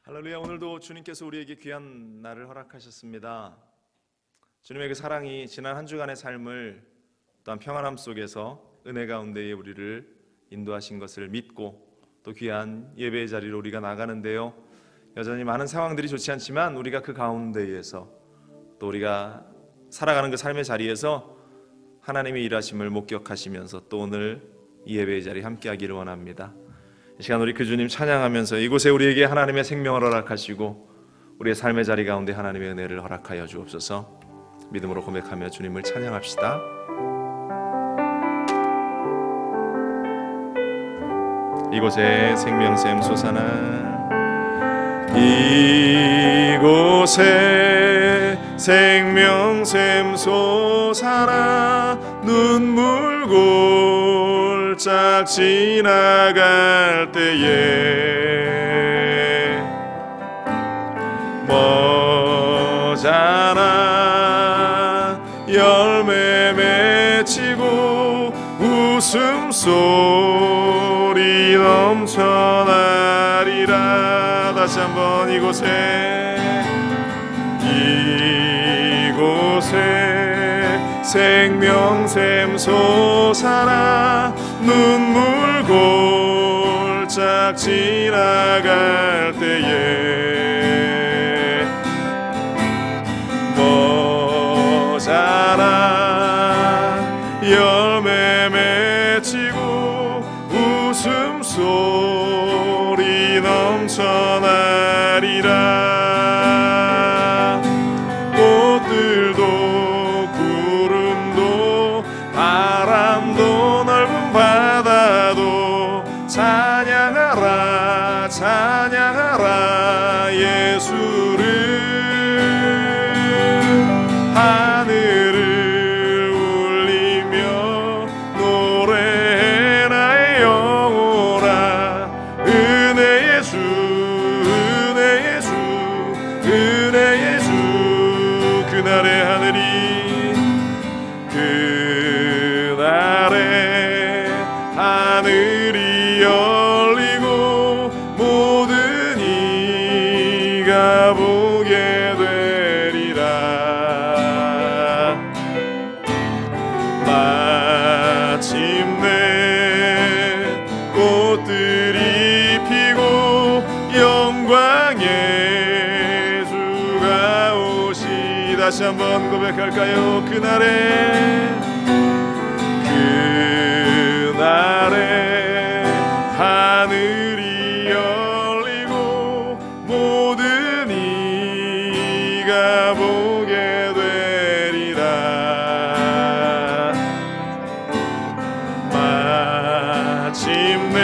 할렐루야. 오늘도 주님께서 우리에게 귀한 날을 허락하셨습니다. 주님의 그 사랑이 지난 한 주간의 삶을 또한 평안함 속에서 은혜 가운데에 우리를 인도하신 것을 믿고 또 귀한 예배의 자리로 우리가 나가는데요, 여전히 많은 상황들이 좋지 않지만 우리가 그 가운데에서 또 우리가 살아가는 그 삶의 자리에서 하나님의 일하심을 목격하시면서 또 오늘 이 예배의 자리에 함께하기를 원합니다. 이 시간 우리 그 주님 찬양하면서 이곳에 우리에게 하나님의 생명을 허락하시고 우리의 삶의 자리 가운데 하나님의 은혜를 허락하여 주옵소서. 믿음으로 고백하며 주님을 찬양합시다. 이곳에 생명샘 솟아나, 이곳에 생명샘 솟아나, 눈물 골짝 지나갈 때에 머자나 열매 맺히고 웃음소리 넘쳐나리라. 다시 한번 이곳에 생명샘 솟아나, 눈물 골짝 지나갈 때에 머자나 열매 맺히고 웃음소리 넘쳐나리라. 꽃들도 구름도 바람도 넓은 바다도 찬양하라 찬양하라 예수를. 하늘을 울리며 노래해 나의 영혼아, 은혜 예수 은혜 예수 은혜 예수. 그날의 하늘이 열리고 모든 이가 보게 되리라. 마침내 꽃들이 피고 영광의 주가 오시. 다시 한번 고백할까요? 그날에 하늘이 열리고 모든 이가 보게 되리라. 마침내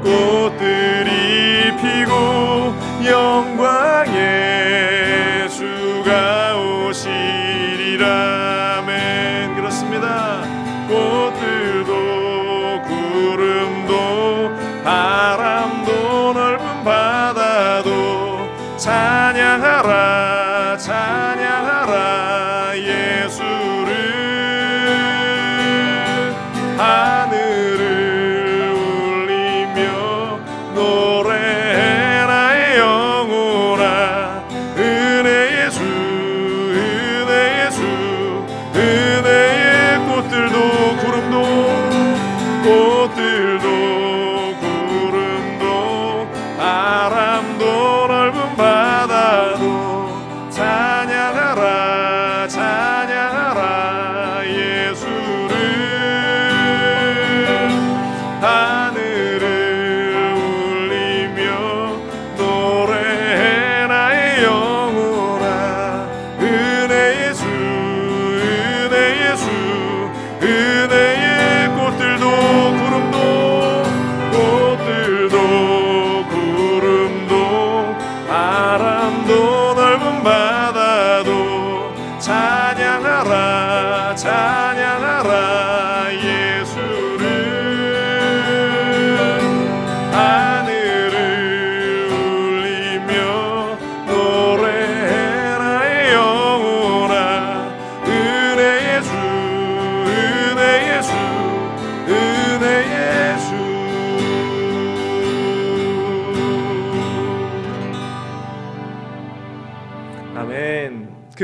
꽃들이 피고 영광의 주가 오시리라. 아멘. 그렇습니다. 꽃들도 구름도 바람도 넓은 바다도 찬양하라 찬양하라 예수를. 하늘을 울리며 노래해 나의 영혼아, 은혜 예수 은혜 예수 은혜의. 꽃들도 구름도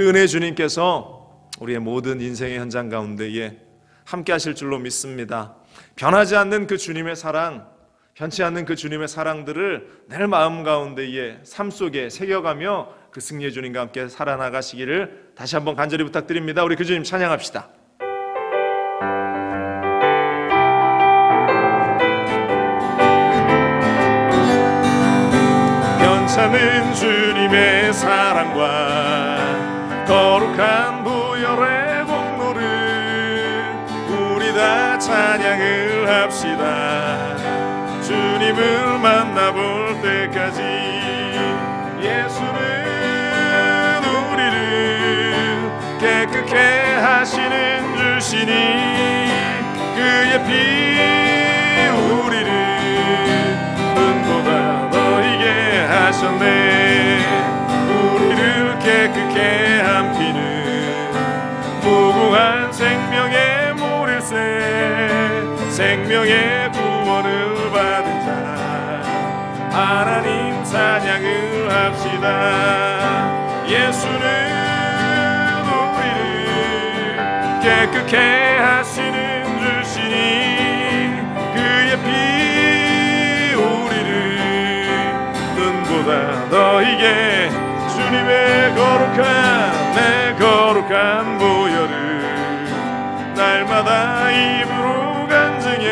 그 은혜 주님께서 우리의 모든 인생의 현장 가운데에 함께 하실 줄로 믿습니다. 변하지 않는 그 주님의 사랑, 변치 않는 그 주님의 사랑들을 내 마음 가운데에 삶 속에 새겨가며 그 승리의 주님과 함께 살아나가시기를 다시 한번 간절히 부탁드립니다. 우리 그 주님 찬양합시다. 변찮은 주님의 사랑과 거룩한 보혈의 공로를 우리 다 찬양을 합시다. 주님을 만나볼 때까지 예수는 우리를 깨끗게 하시는 주시니 그의 피 우리를 눈보다 너희게 하셨네. 우리를 깨끗게 한 피는 무궁한 생명의 물일새 생명의 구원을 받은 자 하나님 찬양을 합시다. 예수는 우리를 깨끗게 하시는 주시니 그의 피 우리를 눈보다 너희게 주님의 거룩한 내 거룩한 보혈을 날마다 입으로 간증해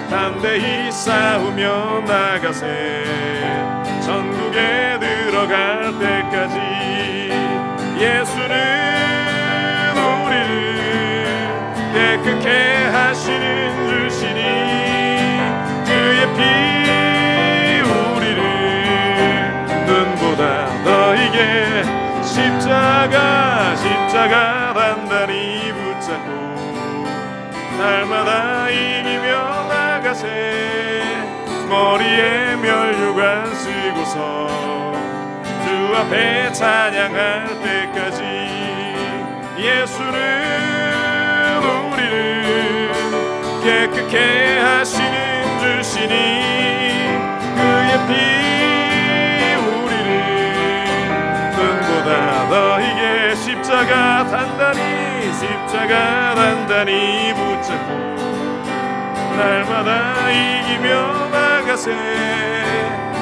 담대히 싸우며 나가세. 전국에 들어갈 때까지 예수는 우리를 깨끗게 하시는 주시니 그의 피 우리를 눈보다 너희게 십자가 단단히 붙잡고 날마다 이기며 나가세. 머리에 멸류관 쓰고서 주 앞에 찬양할 때까지 예수는 우리를 깨끗게 하시는 주시니 그의 피 우리를 눈보다 너희게 십자가 단단히 붙잡고 날마다 이기며 나가세.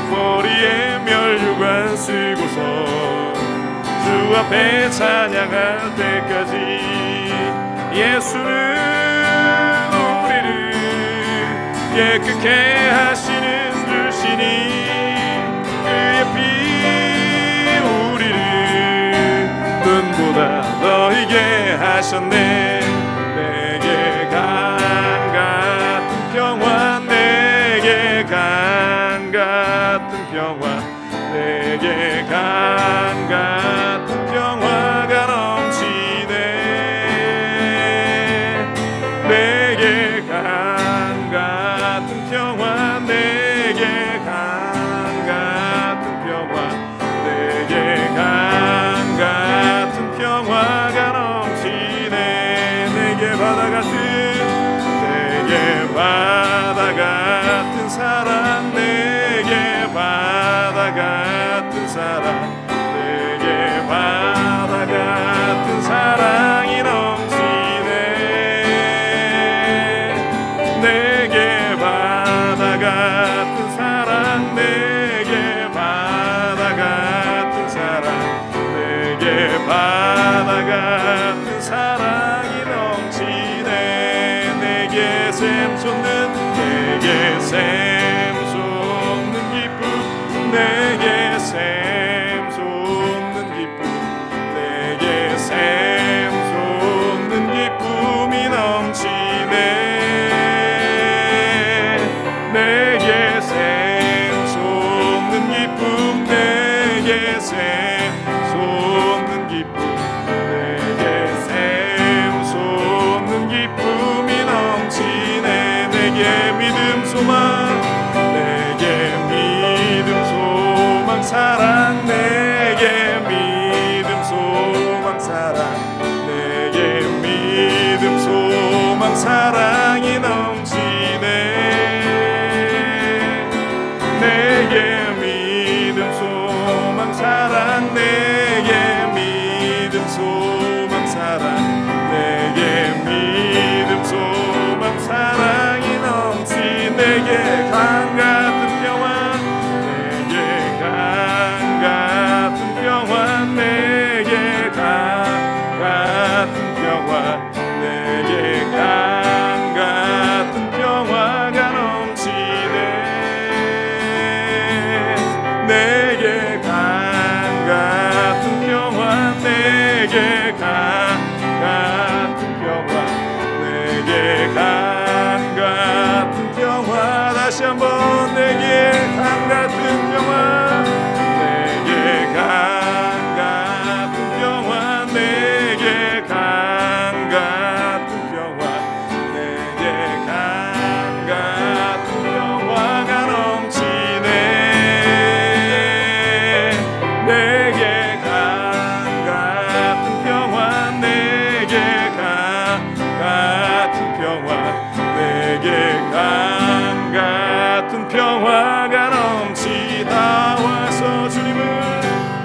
머리에 멸류관 쓰고서 주 앞에 찬양할 때까지 예수는 우리를 깨끗게 하시는 주시니 그의 피 우리를 눈보다 너희게 하셨네. 내게 강 같은 평화 내게 강 같은 평화 내게 강 같은 평화가 넘치네. 내게 강 같은 평화 내게 강 같은 평화 내게 강 같은 평화가 넘치네. 내게 바다 같은 사랑 내게 바다 같은 사랑 내게 바다 같은 사랑이 넘치네. 내게 바다 같은 사랑 내게 바다 같은 사랑 내게 바다 같은 사랑이 넘치네. 내게 샘 솟는 기쁨 내게 샘 솟는 기쁨 내게 샘 솟는 기쁨이 넘치네. 내게 샘 솟는 기쁨 내게 샘 솟는 기쁨 내게 샘 솟는 기쁨이 넘치네. 내게 믿음 소망 내게 믿음 소망 사랑 내게 믿음 소망 사랑 내게 믿음 소망 사랑이 넘치네. 내게 믿음 소망 사랑 내게 믿음 내게 강 같은 평화. 다시 한번 내게 강 같은 평화. 내게 강 같은 평화. 내게 강 같은 평화. 내게 강 같은 평화가 넘치네. 내게 강 같은 평화. 내게 강 같은 평화. 내게 강 같은 평화가 넘치다. 와서 주님을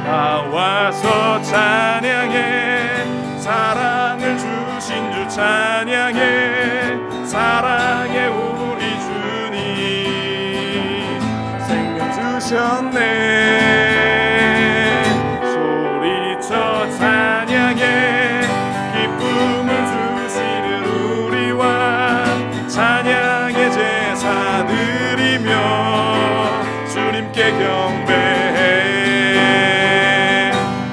다 와서 찬양해. 사랑을 주신 주 찬양해. 사랑해 우리 주님. 생명 주셨네. 소리쳐 찬양해. 기쁨을 주시는 우리와 찬양의 제사 드리며 주님께 경배해.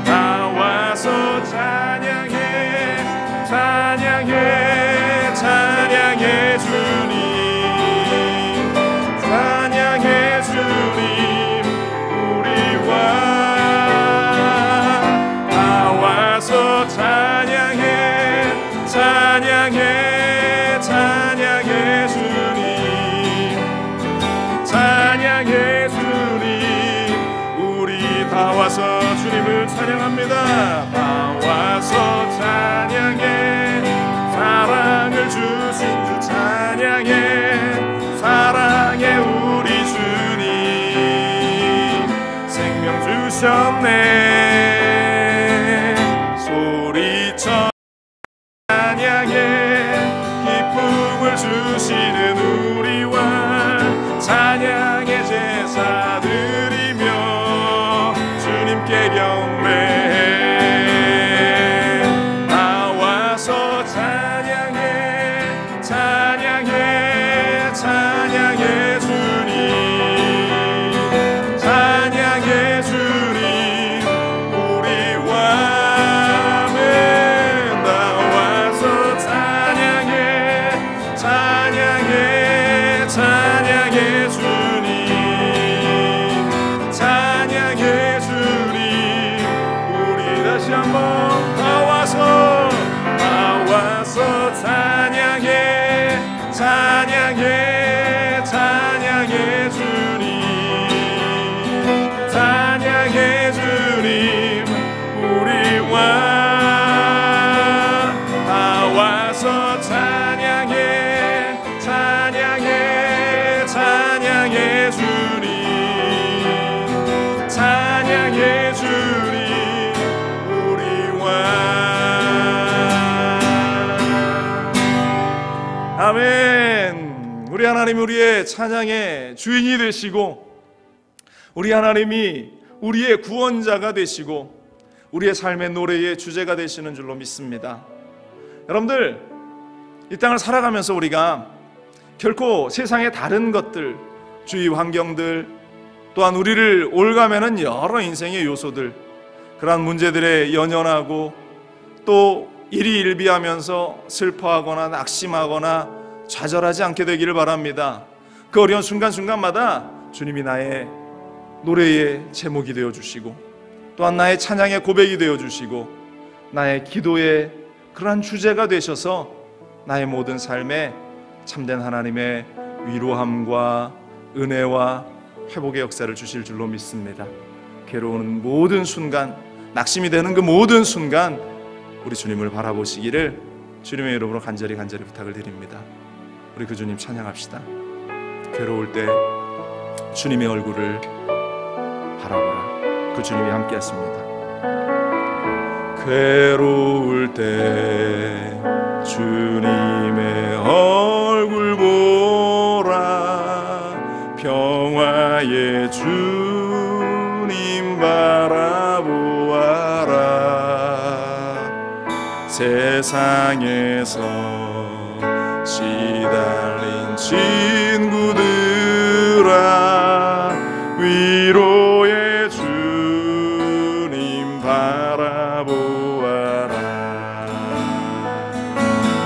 다 와서 찬양해. 찬양해. 찬양해 주님. 찬양해 주님. 우리와 다 와서 찬양해. 찬양해. 찬양해 주님. 찬양해 주님. 우리 다 와서 주님을 찬양합니다. 다 와서 찬양해. 사랑을 주신 주 찬양해. 사랑해 우리 주님. 생명 주셨네. 소리쳐 찬양해. 기쁨을 주시는 우리와 찬양의 제사 드리며 주님께 경배해. 다 와서 찬양해. 찬양해. 찬양해 주님. 찬양해 주님. 우리와 다 와서 찬양해. 찬양해. 찬양해 주님. 찬양해 주님. 우리 다시 한번 다 와서 찬양해. 찬양해. 찬양해 주님. 찬양해 주님. 우리와 다 와서 찬양해. 찬양해. 찬양해 주님. 찬양해 주님. 우리와 아멘. 우리 하나님 우리의 찬양의 주인이 되시고 우리 하나님이 우리의 구원자가 되시고 우리의 삶의 노래의 주제가 되시는 줄로 믿습니다. 여러분들 이 땅을 살아가면서 우리가 결코 세상의 다른 것들, 주위 환경들, 또한 우리를 올가매는 여러 인생의 요소들, 그러한 문제들에 연연하고 또 일희일비하면서 슬퍼하거나 낙심하거나 좌절하지 않게 되기를 바랍니다. 그 어려운 순간순간마다 주님이 나의 노래의 제목이 되어주시고 또한 나의 찬양의 고백이 되어주시고 나의 기도의 그러한 주제가 되셔서 나의 모든 삶에 참된 하나님의 위로함과 은혜와 회복의 역사를 주실 줄로 믿습니다. 괴로운 모든 순간, 낙심이 되는 그 모든 순간 우리 주님을 바라보시기를 주님의 이름으로 간절히 부탁을 드립니다. 우리 그 주님 찬양합시다. 괴로울 때 주님의 얼굴을 바라보라. 그 주님이 함께 하십니다. 괴로울 때 주님의 얼굴 보라. 평화의 주님 바라보아라. 세상에서 시달린 친구들아 위로의 주님 바라보아라.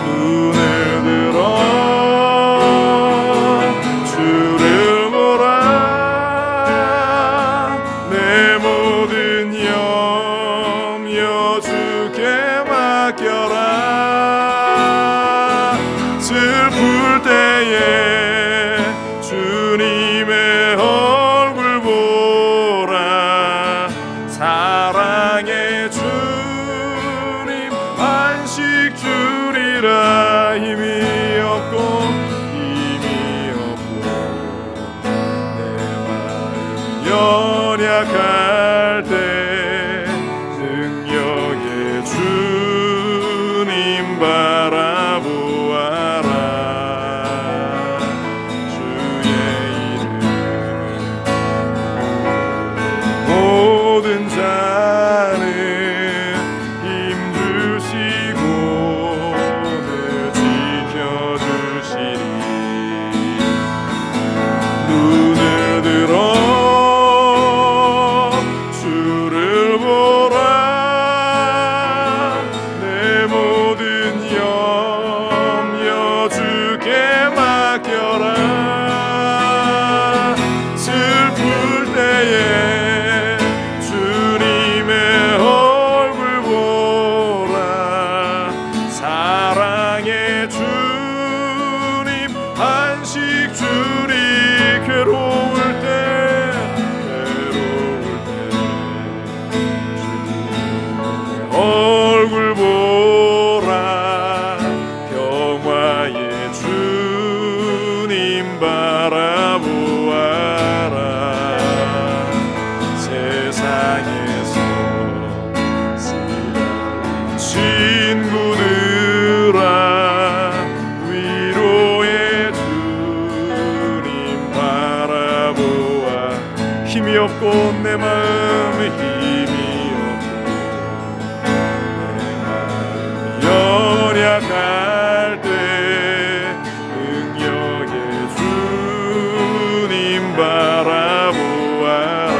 눈을 들어 때에 주님의 얼굴 보라. 사랑의 주님 안식 주리라. 힘이 없고 내 마음 연약할 때 능력의 주님 바라보아라. 주의 이름 모든 자는 힘 주시고 늘 지켜주시리. 눈을 들어 주를 보라. 내 모든 염려 주께 맡겨라. 슬플 때에 주님의 얼굴 보라. 사랑의 주님 안식 주리. 괴로울 때 주님의 얼굴 보라. 평화의 주님 바라보아라. 세상에서 쓰러진 친구들아 위로의 주님 바라보아. 힘이 없고 내 마음에 힘이 없고 내 마음이 연약할 때 능력의 주님 바라보아라.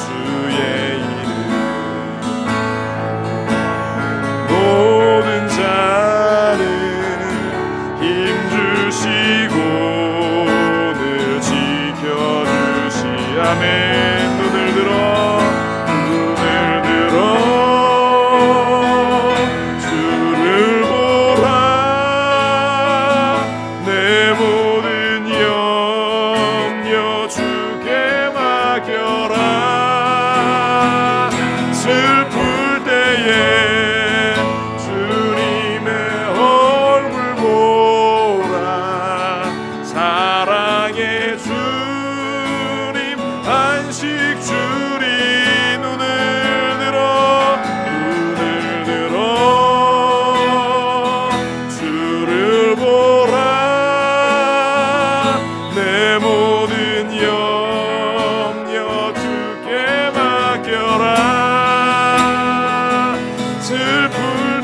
주의 이름 모든 자는 힘 주시고 늘 지켜주시. 아멘. 눈을 들어 주를 보라. 내 모든 염려 주께 맡겨라. 슬플 때에 주님의 얼굴 보라. 사랑의 주님 안식 주리. 눈을 들어 주를 보라. 내 모든 염려 주께 맡겨라. 슬플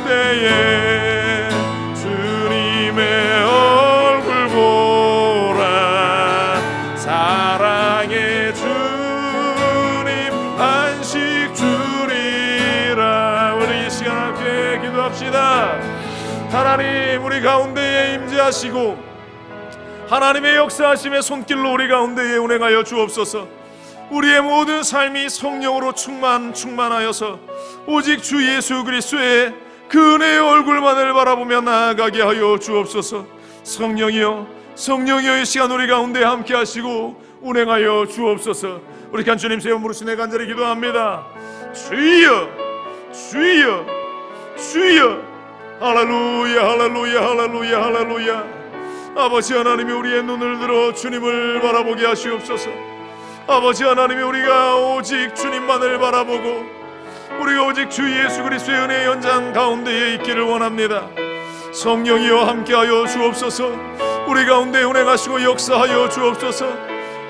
때에 주님의 얼굴 보라. 사랑의 주님 안식 주리라. 우리 이 시간 함께 기도합시다. 하나님, 우리 가운데에 임재하시고 하나님의 역사하심의 손길로 우리 가운데에 운행하여 주옵소서. 우리의 모든 삶이 성령으로 충만하여서 오직 주 예수 그리스도의 그 은혜의 얼굴만을 바라보며 나아가게 하여 주옵소서. 성령이여 이 시간 우리 가운데 함께 하시고 운행하여 주옵소서. 우리 간 주님 세워 부르시네 간절히 기도합니다. 주여 주여 주여. 할렐루야 할렐루야 할렐루야 할렐루야. 아버지 하나님이 우리의 눈을 들어 주님을 바라보게 하시옵소서. 아버지 하나님이 우리가 오직 주님만을 바라보고 우리가 오직 주 예수 그리스도의 은혜의 연장 가운데에 있기를 원합니다. 성령이여 함께하여 주옵소서. 우리 가운데 운행하시고 역사하여 주옵소서.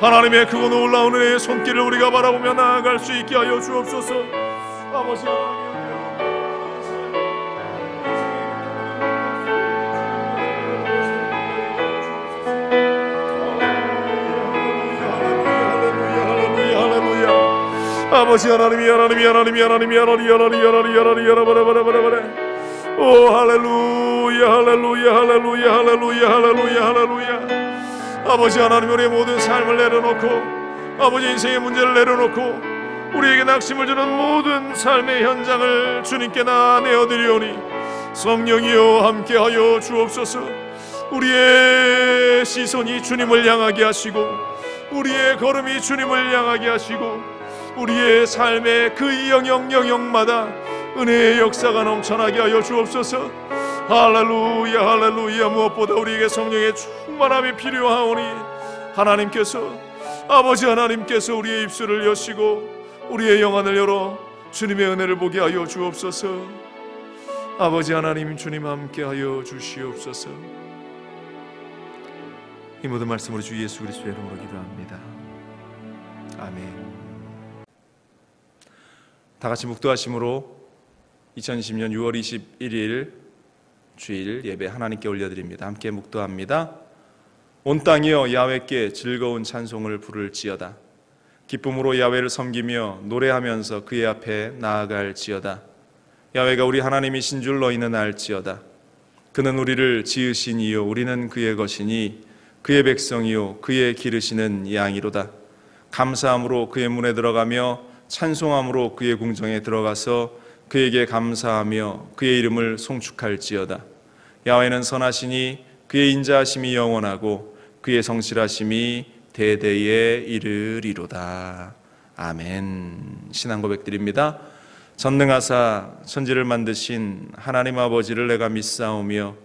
하나님의 크고 놀라운 은혜의 손길을 우리가 바라보며 나아갈 수 있게 하여 주옵소서. 아버지 하나님 아버지 하나님이 오 할렐루야 할렐루야 할렐루야 할렐루야 할렐루야 할렐루야. 아버지 하나님 우리의 모든 삶을 내려놓고 아버지 인생의 문제를 내려놓고 우리에게 낙심을 주는 모든 삶의 현장을 주님께 다 내어드리오니 성령이여 함께하여 주옵소서. 우리의 시선이 주님을 향하게 하시고 우리의 걸음이 주님을 향하게 하시고 우리의 삶의 그 영역마다 은혜의 역사가 넘쳐나게 하여 주옵소서. 할렐루야 할렐루야. 무엇보다 우리에게 성령의 충만함이 필요하오니 하나님께서, 아버지 하나님께서 우리의 입술을 여시고 우리의 영안을 열어 주님의 은혜를 보게 하여 주옵소서. 아버지 하나님, 주님 함께하여 주시옵소서. 이 모든 말씀으로 주 예수 그리스도의 이름으로 기도합니다. 아멘. 다 같이 묵도하심으로 2020년 6월 21일 주일 예배 하나님께 올려드립니다. 함께 묵도합니다. 온 땅이여 야훼께 즐거운 찬송을 부를지어다. 기쁨으로 야훼를 섬기며 노래하면서 그의 앞에 나아갈지어다. 야훼가 우리 하나님이신 줄 너희는 알지어다. 그는 우리를 지으신 이요 우리는 그의 것이니 그의 백성이요 그의 기르시는 양이로다. 감사함으로 그의 문에 들어가며 찬송함으로 그의 궁정에 들어가서 그에게 감사하며 그의 이름을 송축할지어다. 야훼는 선하시니 그의 인자하심이 영원하고 그의 성실하심이 대대에 이르리로다. 아멘. 신앙 고백드립니다. 전능하사 천지를 만드신 하나님 아버지를 내가 믿사오며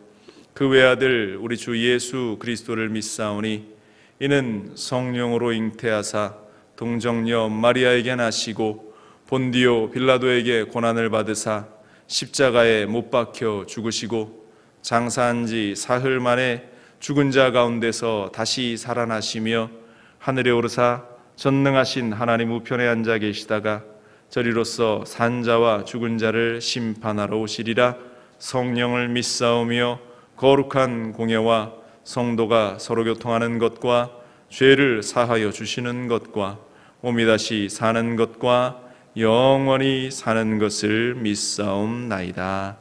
그 외아들 우리 주 예수 그리스도를 믿사오니 이는 성령으로 잉태하사 동정녀 마리아에게 나시고 본디오 빌라도에게 고난을 받으사 십자가에 못 박혀 죽으시고 장사한 지 사흘 만에 죽은 자 가운데서 다시 살아나시며 하늘에 오르사 전능하신 하나님 우편에 앉아 계시다가 저리로서 산 자와 죽은 자를 심판하러 오시리라. 성령을 믿사오며 거룩한 공예와 성도가 서로 교통하는 것과 죄를 사하여 주시는 것과 오미 다시 사는 것과 영원히 사는 것을 믿사옵나이다.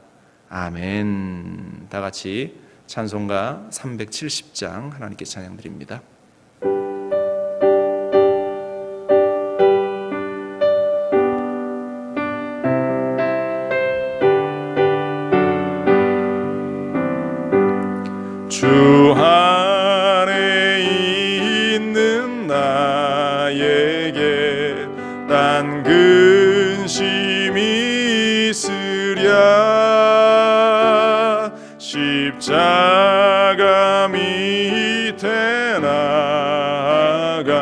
아멘. 다 같이 찬송가 370장 하나님께 찬양드립니다. 주 안에 있는 나에게 딴 근심이 있으랴. 십자가 밑에 나가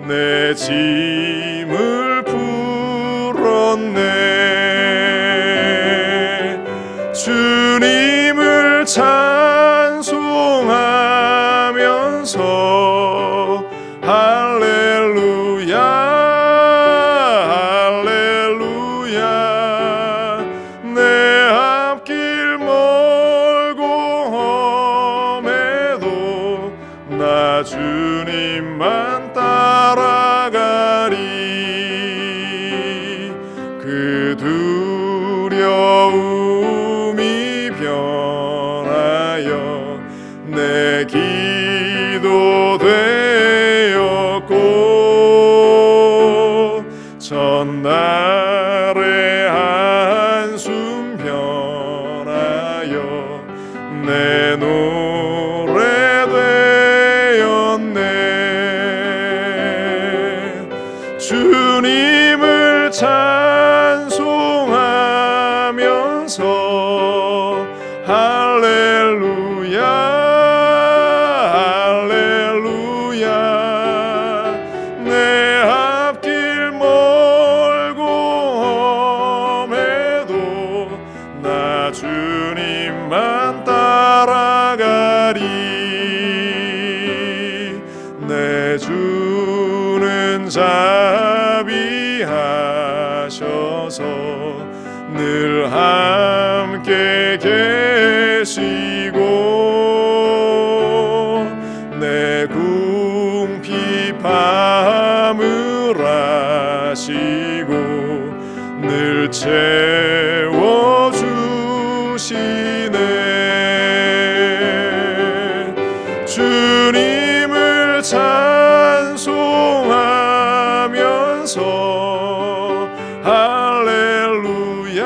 내 짐을 풀었네. 주님을 찬송하면서 할렐루야 할렐루야. 내 앞길 멀고 험해도 나 주님만 따라가리. 그 두려움이 변하여 내 기도 되었고 전날의 한숨 변하여 내 노래 되었네. 주님을 찬송하면서 할렐루야 할렐루야. 내 앞길 멀고 험해도 나 주님만 따라가리. 내 주는 자비하셔서 늘 함께 계시고 내 궁핍함을 아시고 늘 채워주시네. 주님을 찬송하면서 할렐루야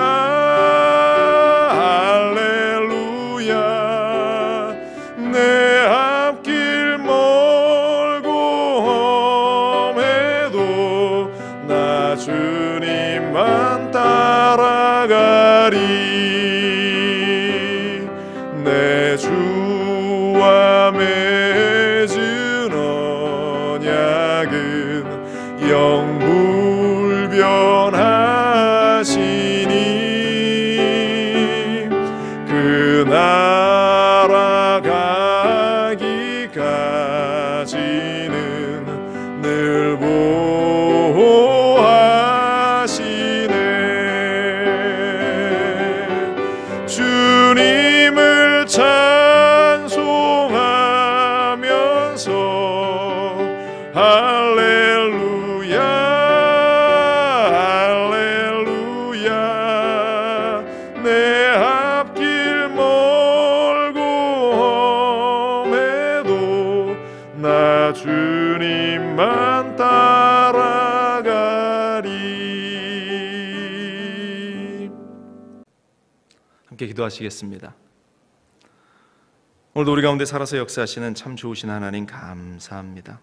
내 주와 맺은 언약은 영불변하시니 그 나라 가기까지는 늘 보호하시네. 주님을 찬송하면서 할렐루야 할렐루야 내 앞길 멀고 험해도 나 주님만 따라가리. 함께 기도하시겠습니다. 오늘도 우리 가운데 살아서 역사하시는 참 좋으신 하나님 감사합니다.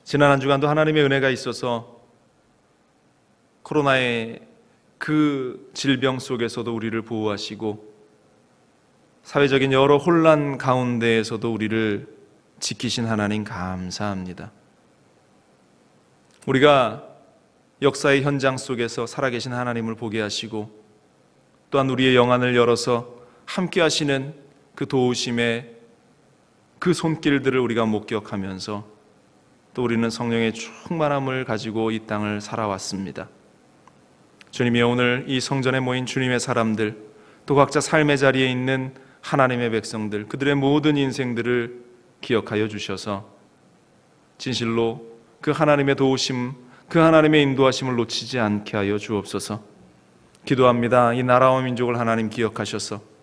지난 한 주간도 하나님의 은혜가 있어서 코로나의 그 질병 속에서도 우리를 보호하시고 사회적인 여러 혼란 가운데에서도 우리를 지키신 하나님 감사합니다. 우리가 역사의 현장 속에서 살아계신 하나님을 보게 하시고 또한 우리의 영안을 열어서 함께 하시는 그 도우심의 그 손길들을 우리가 목격하면서 또 우리는 성령의 충만함을 가지고 이 땅을 살아왔습니다. 주님이 오늘 이 성전에 모인 주님의 사람들, 또 각자 삶의 자리에 있는 하나님의 백성들, 그들의 모든 인생들을 기억하여 주셔서 진실로 그 하나님의 도우심, 그 하나님의 인도하심을 놓치지 않게 하여 주옵소서. 기도합니다. 이 나라와 민족을 하나님 기억하셔서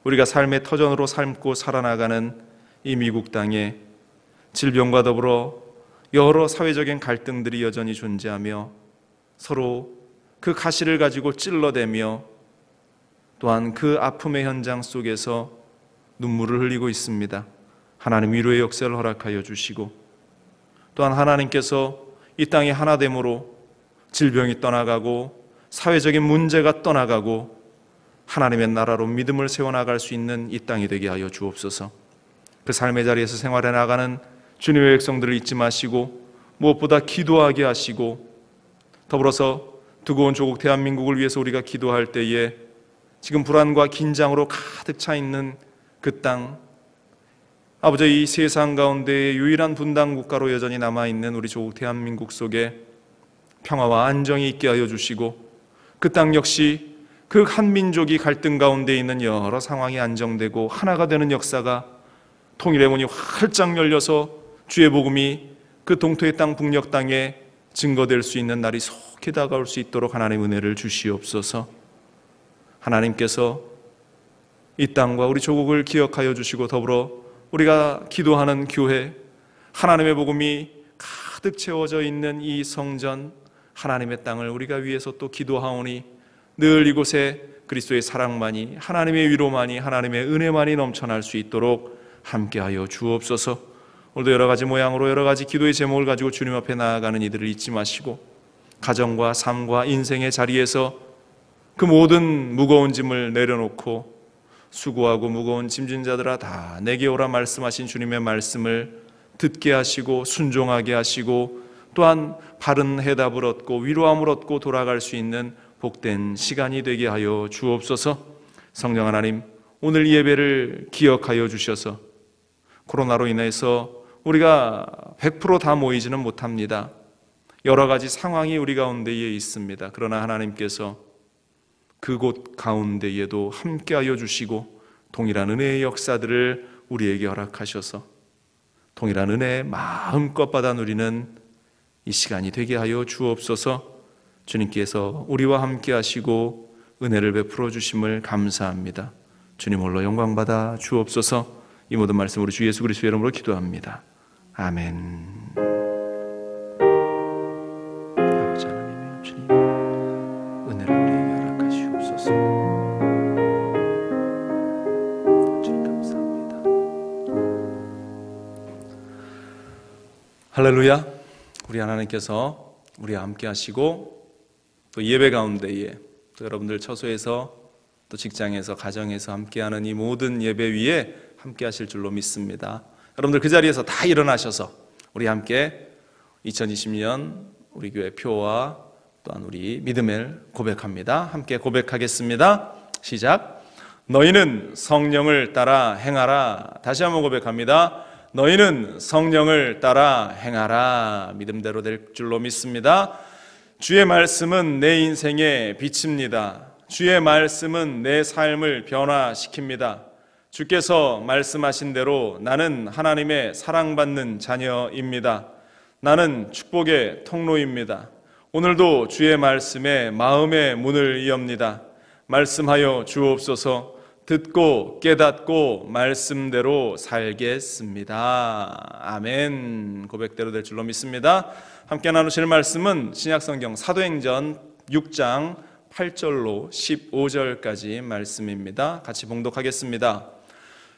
우리가 삶의 터전으로 삶고 살아나가는 이 미국 땅에 질병과 더불어 여러 사회적인 갈등들이 여전히 존재하며 서로 그 가시를 가지고 찔러대며 또한 그 아픔의 현장 속에서 눈물을 흘리고 있습니다. 하나님 위로의 역사를 허락하여 주시고 또한 하나님께서 이 땅의 하나됨으로 질병이 떠나가고 사회적인 문제가 떠나가고 하나님의 나라로 믿음을 세워나갈 수 있는 이 땅이 되게 하여 주옵소서. 그 삶의 자리에서 생활해 나가는 주님의 백성들을 잊지 마시고 무엇보다 기도하게 하시고 더불어서 두고온 조국 대한민국을 위해서 우리가 기도할 때에 지금 불안과 긴장으로 가득 차 있는 그 땅, 아버지 이 세상 가운데 유일한 분당 국가로 여전히 남아있는 우리 조국 대한민국 속에 평화와 안정이 있게 하여 주시고 그 땅 역시 그 한민족이 갈등 가운데 있는 여러 상황이 안정되고 하나가 되는 역사가 통일의 문이 활짝 열려서 주의 복음이 그 동토의 땅 북녘 땅에 증거될 수 있는 날이 속히 다가올 수 있도록 하나님의 은혜를 주시옵소서. 하나님께서 이 땅과 우리 조국을 기억하여 주시고 더불어 우리가 기도하는 교회, 하나님의 복음이 가득 채워져 있는 이 성전, 하나님의 땅을 우리가 위해서 또 기도하오니 늘 이곳에 그리스도의 사랑만이, 하나님의 위로만이, 하나님의 은혜만이 넘쳐날 수 있도록 함께하여 주옵소서. 오늘도 여러 가지 모양으로 여러 가지 기도의 제목을 가지고 주님 앞에 나아가는 이들을 잊지 마시고 가정과 삶과 인생의 자리에서 그 모든 무거운 짐을 내려놓고 수고하고 무거운 짐진 자들아 다 내게 오라 말씀하신 주님의 말씀을 듣게 하시고 순종하게 하시고 또한 바른 해답을 얻고 위로함을 얻고 돌아갈 수 있는 복된 시간이 되게 하여 주옵소서. 성령 하나님, 오늘 예배를 기억하여 주셔서 코로나로 인해서 우리가 100% 다 모이지는 못합니다. 여러 가지 상황이 우리 가운데에 있습니다. 그러나 하나님께서 그곳 가운데에도 함께하여 주시고 동일한 은혜의 역사들을 우리에게 허락하셔서 동일한 은혜 마음껏 받아 누리는 이 시간이 되게 하여 주옵소서. 주님께서 우리와 함께 하시고 은혜를 베풀어 주심을 감사합니다. 주님 홀로 영광 받아 주옵소서. 이 모든 말씀으로 주 예수 그리스도의 이름으로 기도합니다. 아멘. 아버지 하나님, 주님 은혜를 우리에게 허락하시옵소서. 주님 감사합니다. 할렐루야. 우리 하나님께서 우리와 함께 하시고 또 예배 가운데에 또 여러분들 처소에서 또 직장에서 가정에서 함께하는 이 모든 예배 위에 함께 하실 줄로 믿습니다. 여러분들 그 자리에서 다 일어나셔서 우리 함께 2020년 우리 교회 표와 또한 우리 믿음을 고백합니다. 함께 고백하겠습니다. 시작. 너희는 성령을 따라 행하라. 다시 한번 고백합니다. 너희는 성령을 따라 행하라. 믿음대로 될 줄로 믿습니다. 주의 말씀은 내 인생의 빛입니다. 주의 말씀은 내 삶을 변화시킵니다. 주께서 말씀하신 대로 나는 하나님의 사랑받는 자녀입니다. 나는 축복의 통로입니다. 오늘도 주의 말씀에 마음의 문을 여옵니다. 말씀하여 주옵소서. 듣고 깨닫고 말씀대로 살겠습니다. 아멘. 고백대로 될 줄로 믿습니다. 함께 나누실 말씀은 신약성경 사도행전 6장 8절로 15절까지 말씀입니다. 같이 봉독하겠습니다.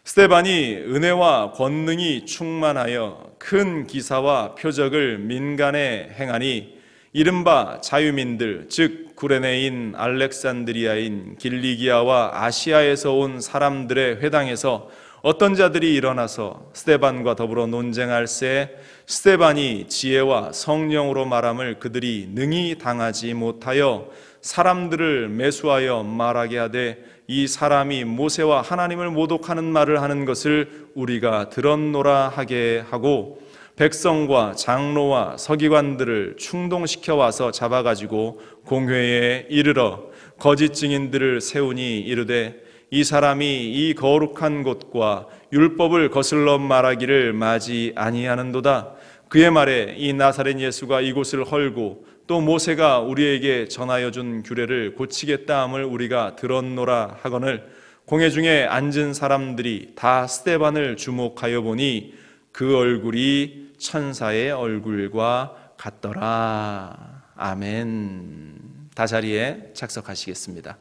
스데반이 은혜와 권능이 충만하여 큰 기사와 표적을 민간에 행하니 이른바 자유민들 즉 구레네인 알렉산드리아인 길리기아와 아시아에서 온 사람들의 회당에서 어떤 자들이 일어나서 스데반과 더불어 논쟁할새 스데반이 지혜와 성령으로 말함을 그들이 능히 당하지 못하여 사람들을 매수하여 말하게 하되 이 사람이 모세와 하나님을 모독하는 말을 하는 것을 우리가 들었노라 하게 하고 백성과 장로와 서기관들을 충동시켜 와서 잡아가지고 공회에 이르러 거짓 증인들을 세우니 이르되 이 사람이 이 거룩한 곳과 율법을 거슬러 말하기를 마지 아니하는도다. 그의 말에 이 나사렛 예수가 이곳을 헐고 또 모세가 우리에게 전하여 준 규례를 고치겠다 함을 우리가 들었노라 하거늘 공회 중에 앉은 사람들이 다 스데반을 주목하여 보니 그 얼굴이 천사의 얼굴과 같더라. 아멘. 다 자리에 착석하시겠습니다.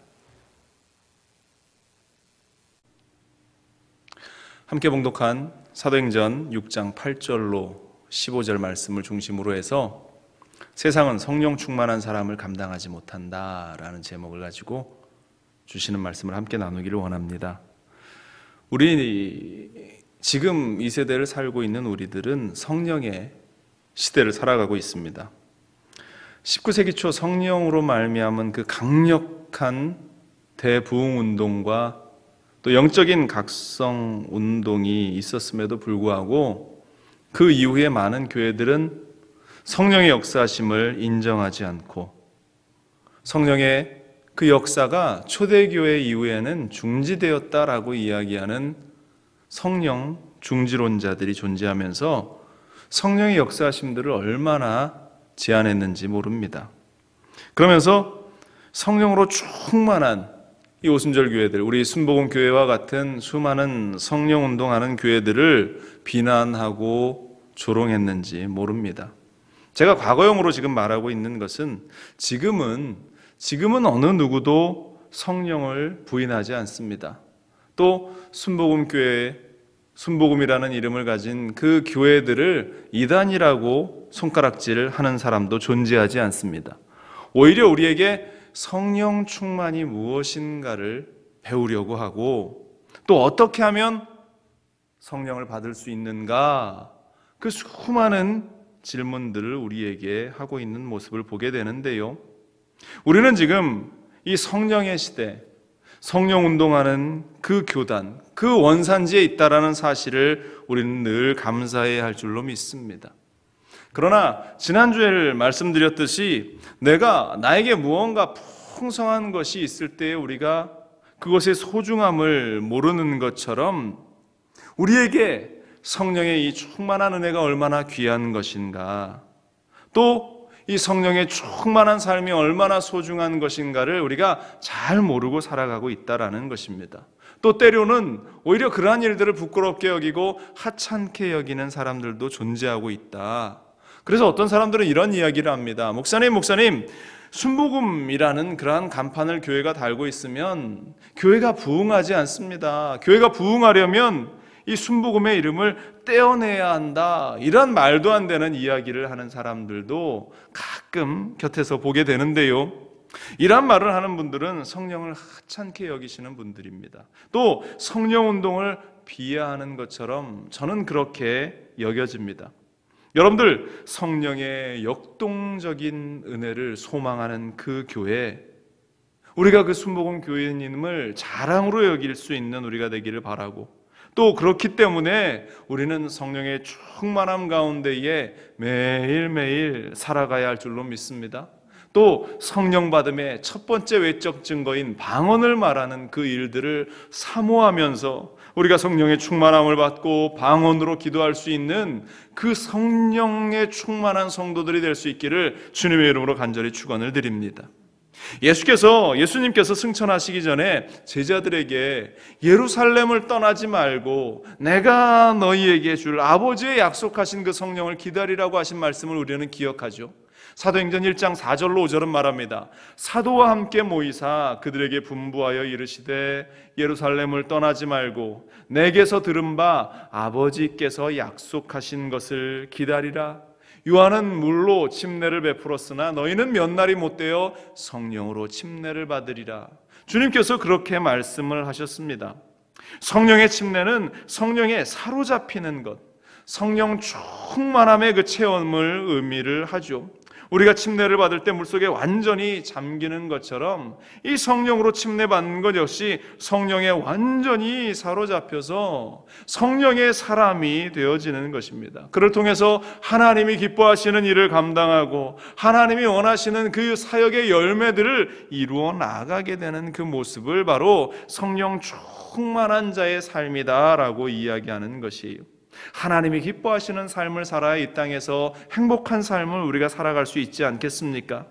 함께 봉독한 사도행전 6장 8절로 15절 말씀을 중심으로 해서 세상은 성령 충만한 사람을 감당하지 못한다라는 제목을 가지고 주시는 말씀을 함께 나누기를 원합니다. 우리 지금 이 세대를 살고 있는 우리들은 성령의 시대를 살아가고 있습니다. 19세기 초 성령으로 말미암은 그 강력한 대부흥 운동과 또 영적인 각성 운동이 있었음에도 불구하고 그 이후에 많은 교회들은 성령의 역사하심을 인정하지 않고 성령의 그 역사가 초대교회 이후에는 중지되었다라고 이야기하는 성령 중지론자들이 존재하면서 성령의 역사하심들을 얼마나 제한했는지 모릅니다. 그러면서 성령으로 충만한 이 오순절 교회들, 우리 순복음 교회와 같은 수많은 성령 운동하는 교회들을 비난하고 조롱했는지 모릅니다. 제가 과거형으로 지금 말하고 있는 것은 지금은 어느 누구도 성령을 부인하지 않습니다. 또 순복음 교회, 순복음이라는 이름을 가진 그 교회들을 이단이라고 손가락질을 하는 사람도 존재하지 않습니다. 오히려 우리에게 성령 충만이 무엇인가를 배우려고 하고 또 어떻게 하면 성령을 받을 수 있는가, 그 수많은 질문들을 우리에게 하고 있는 모습을 보게 되는데요. 우리는 지금 이 성령의 시대, 성령 운동하는 그 교단, 그 원산지에 있다라는 사실을 우리는 늘 감사해야 할 줄로 믿습니다. 그러나 지난주에 말씀드렸듯이 나에게 무언가 풍성한 것이 있을 때 우리가 그것의 소중함을 모르는 것처럼 우리에게 성령의 이 충만한 은혜가 얼마나 귀한 것인가, 또 이 성령의 충만한 삶이 얼마나 소중한 것인가를 우리가 잘 모르고 살아가고 있다라는 것입니다. 또 때로는 오히려 그러한 일들을 부끄럽게 여기고 하찮게 여기는 사람들도 존재하고 있다. 그래서 어떤 사람들은 이런 이야기를 합니다. 목사님, 순복음이라는 그러한 간판을 교회가 달고 있으면 교회가 부흥하지 않습니다. 교회가 부흥하려면 이 순복음의 이름을 떼어내야 한다. 이런 말도 안 되는 이야기를 하는 사람들도 가끔 곁에서 보게 되는데요. 이런 말을 하는 분들은 성령을 하찮게 여기시는 분들입니다. 또 성령 운동을 비하하는 것처럼 저는 그렇게 여겨집니다. 여러분들, 성령의 역동적인 은혜를 소망하는 그 교회, 우리가 그 순복음 교회님을 자랑으로 여길 수 있는 우리가 되기를 바라고, 또 그렇기 때문에 우리는 성령의 충만함 가운데에 매일매일 살아가야 할 줄로 믿습니다. 또 성령 받음의 첫 번째 외적 증거인 방언을 말하는 그 일들을 사모하면서 우리가 성령의 충만함을 받고 방언으로 기도할 수 있는 그 성령의 충만한 성도들이 될 수 있기를 주님의 이름으로 간절히 축원을 드립니다. 예수님께서 승천하시기 전에 제자들에게 예루살렘을 떠나지 말고 내가 너희에게 줄 아버지의 약속하신 그 성령을 기다리라고 하신 말씀을 우리는 기억하죠. 사도행전 1장 4절로 5절은 말합니다. 사도와 함께 모이사 그들에게 분부하여 이르시되 예루살렘을 떠나지 말고 내게서 들은 바 아버지께서 약속하신 것을 기다리라. 요한은 물로 침례를 베풀었으나 너희는 몇 날이 못되어 성령으로 침례를 받으리라. 주님께서 그렇게 말씀을 하셨습니다. 성령의 침례는 성령에 사로잡히는 것, 성령 충만함의 그 체험을 의미를 하죠. 우리가 침례를 받을 때 물속에 완전히 잠기는 것처럼 이 성령으로 침례받는 것 역시 성령에 완전히 사로잡혀서 성령의 사람이 되어지는 것입니다. 그를 통해서 하나님이 기뻐하시는 일을 감당하고 하나님이 원하시는 그 사역의 열매들을 이루어 나가게 되는 그 모습을 바로 성령 충만한 자의 삶이다라고 이야기하는 것이에요. 하나님이 기뻐하시는 삶을 살아야 이 땅에서 행복한 삶을 우리가 살아갈 수 있지 않겠습니까?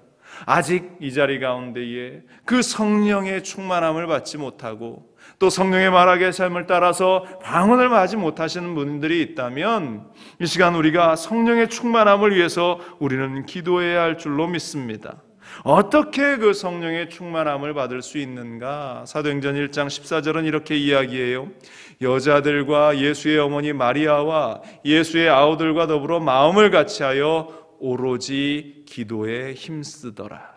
아직 이 자리 가운데에 그 성령의 충만함을 받지 못하고 또 성령의 말하기의 삶을 따라서 방언을 하지 못하시는 분들이 있다면 이 시간 우리가 성령의 충만함을 위해서 우리는 기도해야 할 줄로 믿습니다. 어떻게 그 성령의 충만함을 받을 수 있는가? 사도행전 1장 14절은 이렇게 이야기해요. 여자들과 예수의 어머니 마리아와 예수의 아우들과 더불어 마음을 같이하여 오로지 기도에 힘쓰더라.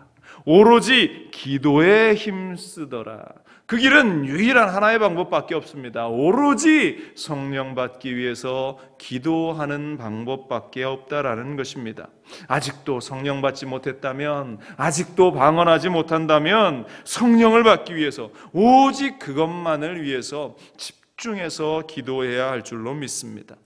오로지 기도에 힘쓰더라. 그 길은 유일한 하나의 방법밖에 없습니다. 오로지 성령 받기 위해서 기도하는 방법밖에 없다라는 것입니다. 아직도 성령 받지 못했다면, 아직도 방언하지 못한다면 성령을 받기 위해서 오직 그것만을 위해서 집중해서 기도해야 할 줄로 믿습니다.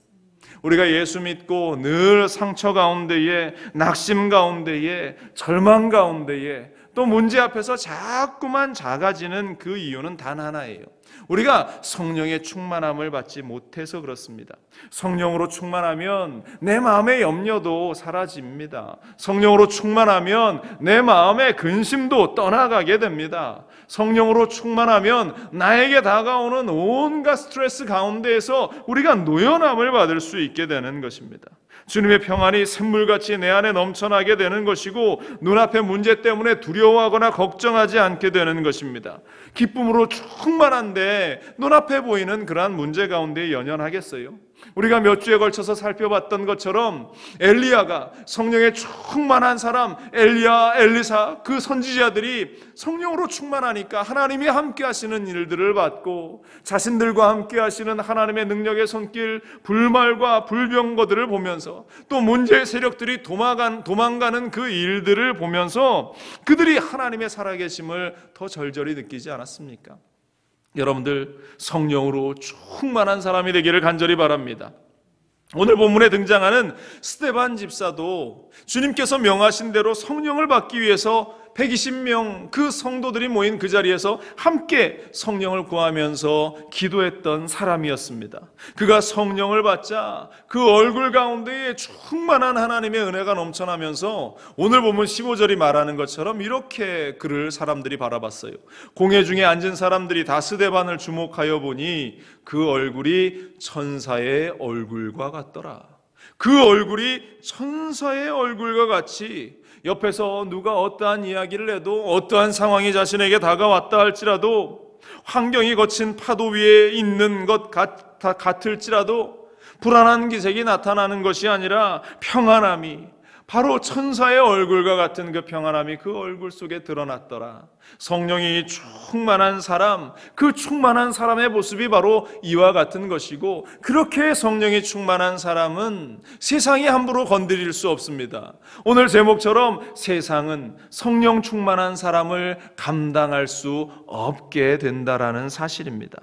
우리가 예수 믿고 늘 상처 가운데에, 낙심 가운데에, 절망 가운데에, 또 문제 앞에서 자꾸만 작아지는 그 이유는 단 하나예요. 우리가 성령의 충만함을 받지 못해서 그렇습니다. 성령으로 충만하면 내 마음의 염려도 사라집니다. 성령으로 충만하면 내 마음의 근심도 떠나가게 됩니다. 성령으로 충만하면 나에게 다가오는 온갖 스트레스 가운데에서 우리가 노연함을 받을 수 있게 되는 것입니다. 주님의 평안이 샘물같이 내 안에 넘쳐나게 되는 것이고 눈앞의 문제 때문에 두려워하거나 걱정하지 않게 되는 것입니다. 기쁨으로 충만한데 눈앞에 보이는 그러한 문제 가운데 연연하겠어요? 우리가 몇 주에 걸쳐서 살펴봤던 것처럼 엘리야가 성령에 충만한 사람, 엘리야, 엘리사, 그 선지자들이 성령으로 충만하니까 하나님이 함께 하시는 일들을 받고 자신들과 함께 하시는 하나님의 능력의 손길, 불말과 불병거들을 보면서 또 문제의 세력들이 도망가는 그 일들을 보면서 그들이 하나님의 살아계심을 더 절절히 느끼지 않았습니까? 여러분들 성령으로 충만한 사람이 되기를 간절히 바랍니다. 오늘 본문에 등장하는 스데반 집사도 주님께서 명하신 대로 성령을 받기 위해서 120명 그 성도들이 모인 그 자리에서 함께 성령을 구하면서 기도했던 사람이었습니다. 그가 성령을 받자 그 얼굴 가운데에 충만한 하나님의 은혜가 넘쳐나면서 오늘 보면 15절이 말하는 것처럼 이렇게 그를 사람들이 바라봤어요. 공회 중에 앉은 사람들이 다 스데반을 주목하여 보니 그 얼굴이 천사의 얼굴과 같더라. 그 얼굴이 천사의 얼굴과 같이 옆에서 누가 어떠한 이야기를 해도 어떠한 상황이 자신에게 다가왔다 할지라도 환경이 거친 파도 위에 있는 것 같을지라도 불안한 기색이 나타나는 것이 아니라 평안함이 바로 천사의 얼굴과 같은 그 평안함이 그 얼굴 속에 드러났더라. 성령이 충만한 사람, 그 충만한 사람의 모습이 바로 이와 같은 것이고, 그렇게 성령이 충만한 사람은 세상이 함부로 건드릴 수 없습니다. 오늘 제목처럼 세상은 성령 충만한 사람을 감당할 수 없게 된다라는 사실입니다.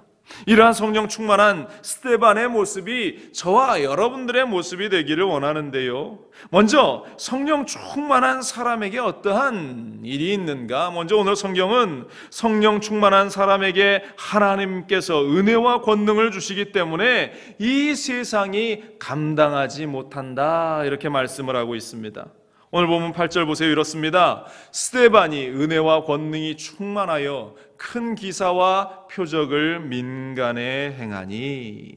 이러한 성령 충만한 스데반의 모습이 저와 여러분들의 모습이 되기를 원하는데요, 먼저 성령 충만한 사람에게 어떠한 일이 있는가? 먼저 오늘 성경은 성령 충만한 사람에게 하나님께서 은혜와 권능을 주시기 때문에 이 세상이 감당하지 못한다, 이렇게 말씀을 하고 있습니다. 오늘 보면 8절 보세요. 이렇습니다. 스데반이 은혜와 권능이 충만하여 큰 기사와 표적을 민간에 행하니.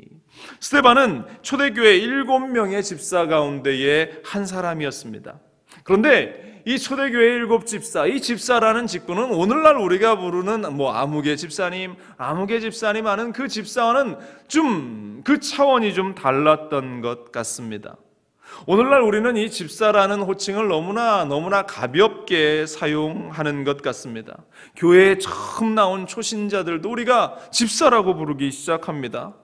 스데반은 초대교회 7명의 집사 가운데의 한 사람이었습니다. 그런데 이 초대교회 7집사, 이 집사라는 직분은 오늘날 우리가 부르는 아무개 집사님 하는 그 집사와는 좀 그 차원이 좀 달랐던 것 같습니다. 오늘날 우리는 이 집사라는 호칭을 너무나 가볍게 사용하는 것 같습니다. 교회에 처음 나온 초신자들도 우리가 집사라고 부르기 시작합니다.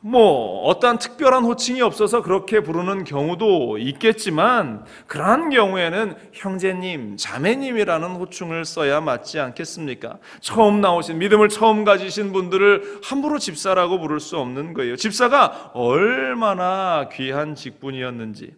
어떠한 특별한 호칭이 없어서 그렇게 부르는 경우도 있겠지만, 그러한 경우에는 형제님, 자매님이라는 호칭을 써야 맞지 않겠습니까? 처음 나오신, 믿음을 처음 가지신 분들을 함부로 집사라고 부를 수 없는 거예요. 집사가 얼마나 귀한 직분이었는지.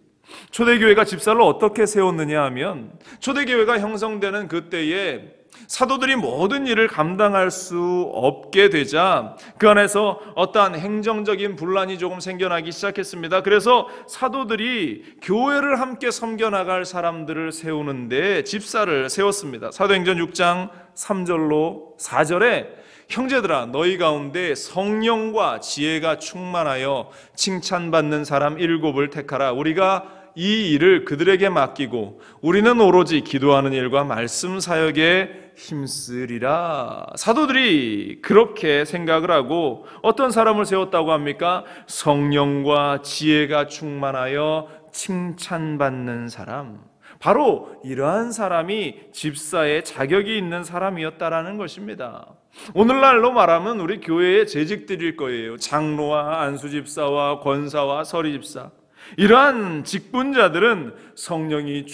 초대교회가 집사를 어떻게 세웠느냐 하면, 초대교회가 형성되는 그때에 사도들이 모든 일을 감당할 수 없게 되자 그 안에서 어떠한 행정적인 분란이 조금 생겨나기 시작했습니다. 그래서 사도들이 교회를 함께 섬겨나갈 사람들을 세우는데 집사를 세웠습니다. 사도행전 6장 3절로 4절에 형제들아, 너희 가운데 성령과 지혜가 충만하여 칭찬받는 사람 7을 택하라. 우리가 이 일을 그들에게 맡기고 우리는 오로지 기도하는 일과 말씀 사역에 힘쓰리라. 사도들이 그렇게 생각을 하고 어떤 사람을 세웠다고 합니까? 성령과 지혜가 충만하여 칭찬받는 사람. 바로 이러한 사람이 집사의 자격이 있는 사람이었다라는 것입니다. 오늘날로 말하면 우리 교회의 재직들일 거예요. 장로와 안수집사와 권사와 서리집사, 이러한 직분자들은 성령이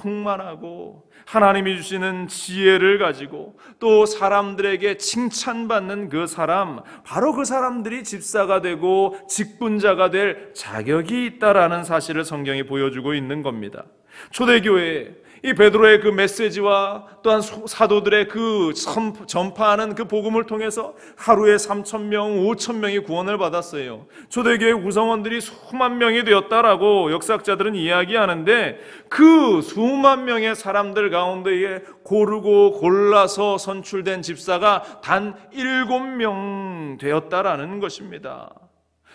충만하고 하나님이 주시는 지혜를 가지고 또 사람들에게 칭찬받는 그 사람, 바로 그 사람들이 집사가 되고 직분자가 될 자격이 있다라는 사실을 성경이 보여주고 있는 겁니다. 초대교회 이 베드로의 그 메시지와 또한 사도들의 그 전파하는 그 복음을 통해서 하루에 3,000명, 5,000명이 구원을 받았어요. 초대교회 구성원들이 수만 명이 되었다라고 역사학자들은 이야기하는데, 그 수만 명의 사람들 가운데에 고르고 골라서 선출된 집사가 단 7명 되었다라는 것입니다.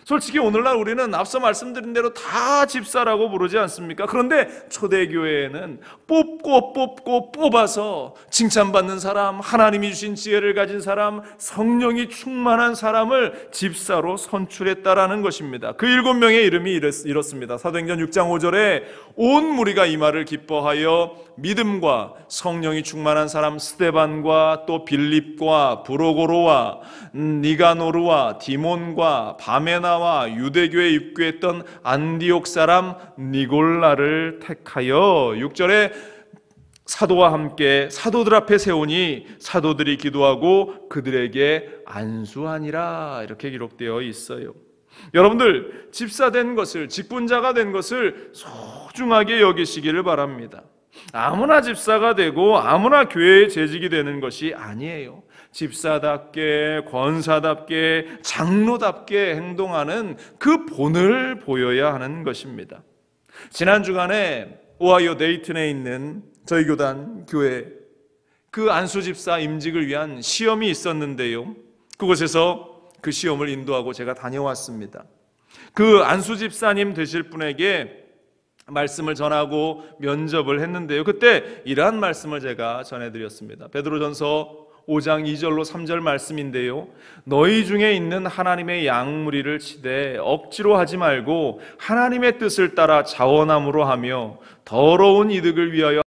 솔직히 오늘날 우리는 앞서 말씀드린 대로 다 집사라고 부르지 않습니까? 그런데 초대교회에는 뽑고 뽑아서 칭찬받는 사람, 하나님이 주신 지혜를 가진 사람, 성령이 충만한 사람을 집사로 선출했다라는 것입니다. 그 7명의 이름이 이렇습니다. 사도행전 6장 5절에 온 무리가 이 말을 기뻐하여 믿음과 성령이 충만한 사람 스데반과 또 빌립과 브로고로와 니가노르와 디몬과 바메나와 유대교에 입교했던 안디옥 사람 니골라를 택하여 6절에 사도와 함께 사도들 앞에 세우니 사도들이 기도하고 그들에게 안수하니라, 이렇게 기록되어 있어요. 여러분들, 집사된 것을, 직분자가 된 것을 소중하게 여기시기를 바랍니다. 아무나 집사가 되고 아무나 교회에 재직이 되는 것이 아니에요. 집사답게, 권사답게, 장로답게 행동하는 그 본을 보여야 하는 것입니다. 지난 주간에 오하이오 데이튼에 있는 저희 교단 교회 그 안수집사 임직을 위한 시험이 있었는데요, 그곳에서 그 시험을 인도하고 제가 다녀왔습니다. 그 안수집사님 되실 분에게 말씀을 전하고 면접을 했는데요, 그때 이러한 말씀을 제가 전해드렸습니다. 베드로전서 5장 2절로 3절 말씀인데요, 너희 중에 있는 하나님의 양무리를 치되 억지로 하지 말고 하나님의 뜻을 따라 자원함으로 하며 더러운 이득을 위하여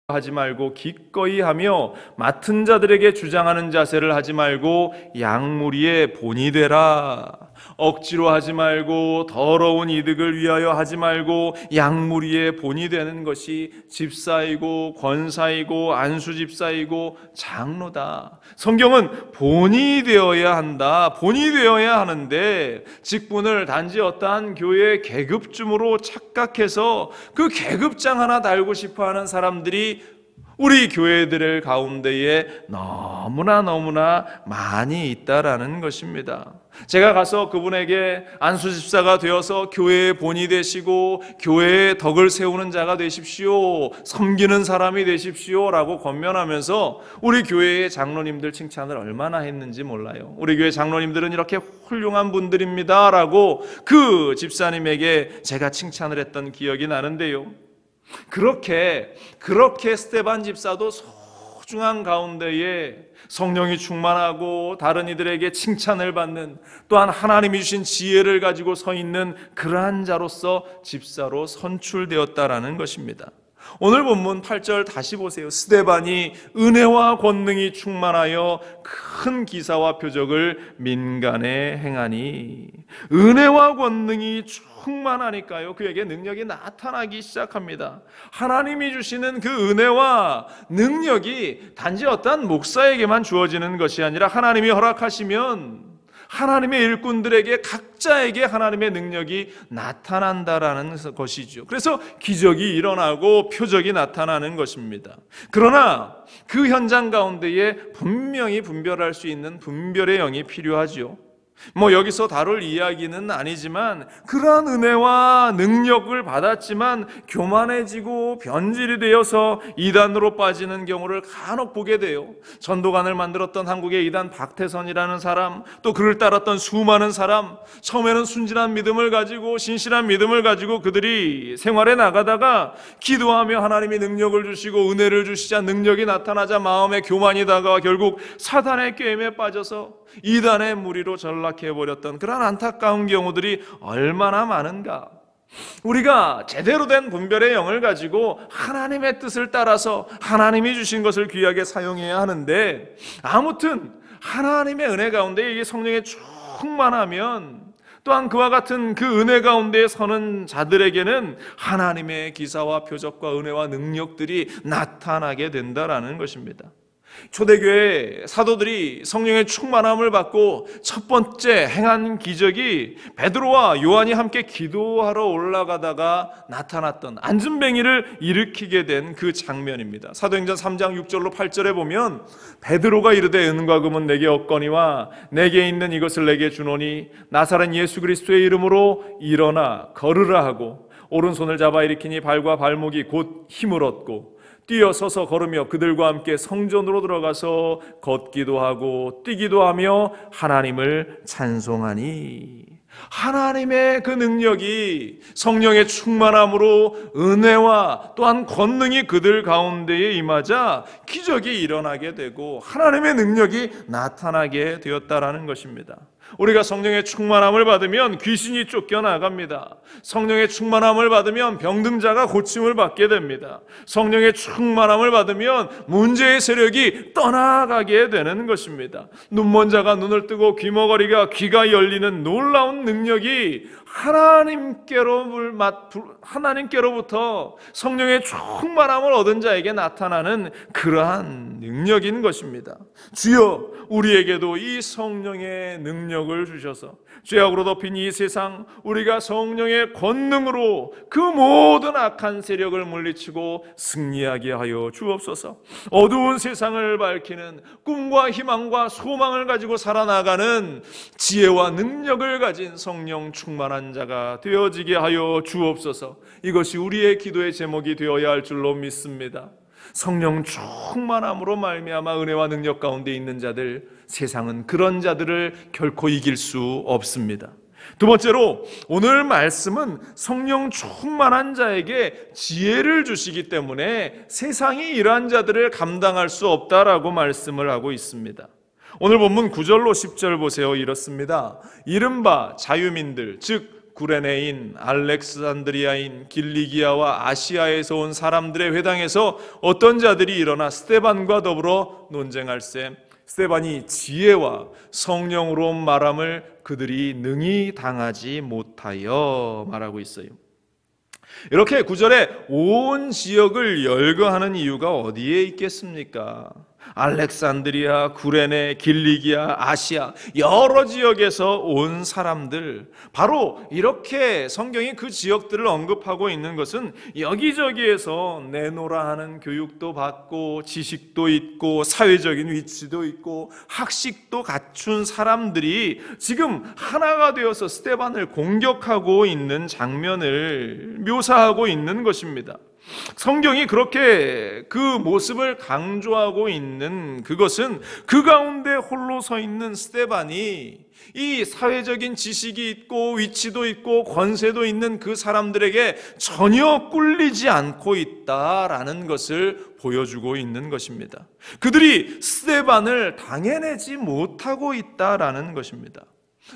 하지 말고 기꺼이 하며 맡은 자들에게 주장하는 자세를 하지 말고 양무리의 본이 되라. 억지로 하지 말고 더러운 이득을 위하여 하지 말고 양무리의 본이 되는 것이 집사이고 권사이고 안수집사이고 장로다. 성경은 본이 되어야 한다, 본이 되어야 하는데 직분을 단지 어떠한 교회의 계급쯤으로 착각해서 그 계급장 하나 달고 싶어하는 사람들이 우리 교회들 가운데에 너무나 많이 있다라는 것입니다. 제가 가서 그분에게 안수집사가 되어서 교회의 본이 되시고 교회의 덕을 세우는 자가 되십시오, 섬기는 사람이 되십시오 라고 권면하면서 우리 교회의 장로님들 칭찬을 얼마나 했는지 몰라요. 우리 교회 장로님들은 이렇게 훌륭한 분들입니다 라고 그 집사님에게 제가 칭찬을 했던 기억이 나는데요, 그렇게 스데반 집사도 소중한 가운데에 성령이 충만하고 다른 이들에게 칭찬을 받는, 또한 하나님이 주신 지혜를 가지고 서 있는 그러한 자로서 집사로 선출되었다라는 것입니다. 오늘 본문 8절 다시 보세요. 스데반이 은혜와 권능이 충만하여 큰 기사와 표적을 민간에 행하니, 은혜와 권능이 충만하니까요, 그에게 능력이 나타나기 시작합니다. 하나님이 주시는 그 은혜와 능력이 단지 어떠한 목사에게만 주어지는 것이 아니라 하나님이 허락하시면 하나님의 일꾼들에게 각자에게 하나님의 능력이 나타난다라는 것이죠. 그래서 기적이 일어나고 표적이 나타나는 것입니다. 그러나 그 현장 가운데에 분명히 분별할 수 있는 분별의 영이 필요하죠. 여기서 다룰 이야기는 아니지만 그러한 은혜와 능력을 받았지만 교만해지고 변질이 되어서 이단으로 빠지는 경우를 간혹 보게 돼요. 전도관을 만들었던 한국의 이단 박태선이라는 사람, 또 그를 따랐던 수많은 사람, 처음에는 순진한 믿음을 가지고 신실한 믿음을 가지고 그들이 생활에 나가다가 기도하며 하나님이 능력을 주시고 은혜를 주시자 능력이 나타나자 마음에 교만이 다가와 결국 사단의 꾀임에 빠져서 이단의 무리로 전락해버렸던 그런 안타까운 경우들이 얼마나 많은가. 우리가 제대로 된 분별의 영을 가지고 하나님의 뜻을 따라서 하나님이 주신 것을 귀하게 사용해야 하는데, 아무튼 하나님의 은혜 가운데 이게 성령에 충만하면 또한 그와 같은 그 은혜 가운데 서는 자들에게는 하나님의 기사와 표적과 은혜와 능력들이 나타나게 된다라는 것입니다. 초대교회 사도들이 성령의 충만함을 받고 첫 번째 행한 기적이 베드로와 요한이 함께 기도하러 올라가다가 나타났던 안진뱅이를 일으키게 된 그 장면입니다. 사도행전 3장 6절로 8절에 보면 베드로가 이르되 은과 금은 내게 없거니와 내게 있는 이것을 내게 주노니 나사렛 예수 그리스도의 이름으로 일어나 걸으라 하고 오른손을 잡아 일으키니 발과 발목이 곧 힘을 얻고 뛰어서서 걸으며 그들과 함께 성전으로 들어가서 걷기도 하고 뛰기도 하며 하나님을 찬송하니, 하나님의 그 능력이 성령의 충만함으로 은혜와 또한 권능이 그들 가운데에 임하자 기적이 일어나게 되고 하나님의 능력이 나타나게 되었다라는 것입니다. 우리가 성령의 충만함을 받으면 귀신이 쫓겨나갑니다. 성령의 충만함을 받으면 병든자가 고침을 받게 됩니다. 성령의 충만함을 받으면 문제의 세력이 떠나가게 되는 것입니다. 눈먼 자가 눈을 뜨고 귀머거리가 귀가 열리는 놀라운 능력이 하나님께로부터 성령의 충만함을 얻은 자에게 나타나는 그러한 능력인 것입니다. 주여, 우리에게도 이 성령의 능력을 주셔서 죄악으로 덮인 이 세상, 우리가 성령의 권능으로 그 모든 악한 세력을 물리치고 승리하게 하여 주옵소서. 어두운 세상을 밝히는 꿈과 희망과 소망을 가지고 살아나가는 지혜와 능력을 가진 성령 충만한 자가 되어지게 하여 주옵소서. 이것이 우리의 기도의 제목이 되어야 할 줄로 믿습니다. 성령 충만함으로 말미암아 은혜와 능력 가운데 있는 자들, 세상은 그런 자들을 결코 이길 수 없습니다. 두 번째로 오늘 말씀은 성령 충만한 자에게 지혜를 주시기 때문에 세상이 이러한 자들을 감당할 수 없다라고 말씀을 하고 있습니다. 오늘 본문 9절로 10절 보세요. 이렇습니다. 이른바 자유민들, 즉 구레네인, 알렉산드리아인, 길리기아와 아시아에서 온 사람들의 회당에서 어떤 자들이 일어나 스데반과 더불어 논쟁할세. 스데반이 지혜와 성령으로 말함을 그들이 능히 당하지 못하여 말하고 있어요. 이렇게 9절에 온 지역을 열거하는 이유가 어디에 있겠습니까? 알렉산드리아, 구레네, 길리기아, 아시아 여러 지역에서 온 사람들, 바로 이렇게 성경이 그 지역들을 언급하고 있는 것은 여기저기에서 내노라 하는 교육도 받고 지식도 있고 사회적인 위치도 있고 학식도 갖춘 사람들이 지금 하나가 되어서 스데반을 공격하고 있는 장면을 묘사하고 있는 것입니다. 성경이 그렇게 그 모습을 강조하고 있는 그것은 그 가운데 홀로 서 있는 스데반이 이 사회적인 지식이 있고 위치도 있고 권세도 있는 그 사람들에게 전혀 꿀리지 않고 있다라는 것을 보여주고 있는 것입니다. 그들이 스데반을 당해내지 못하고 있다라는 것입니다.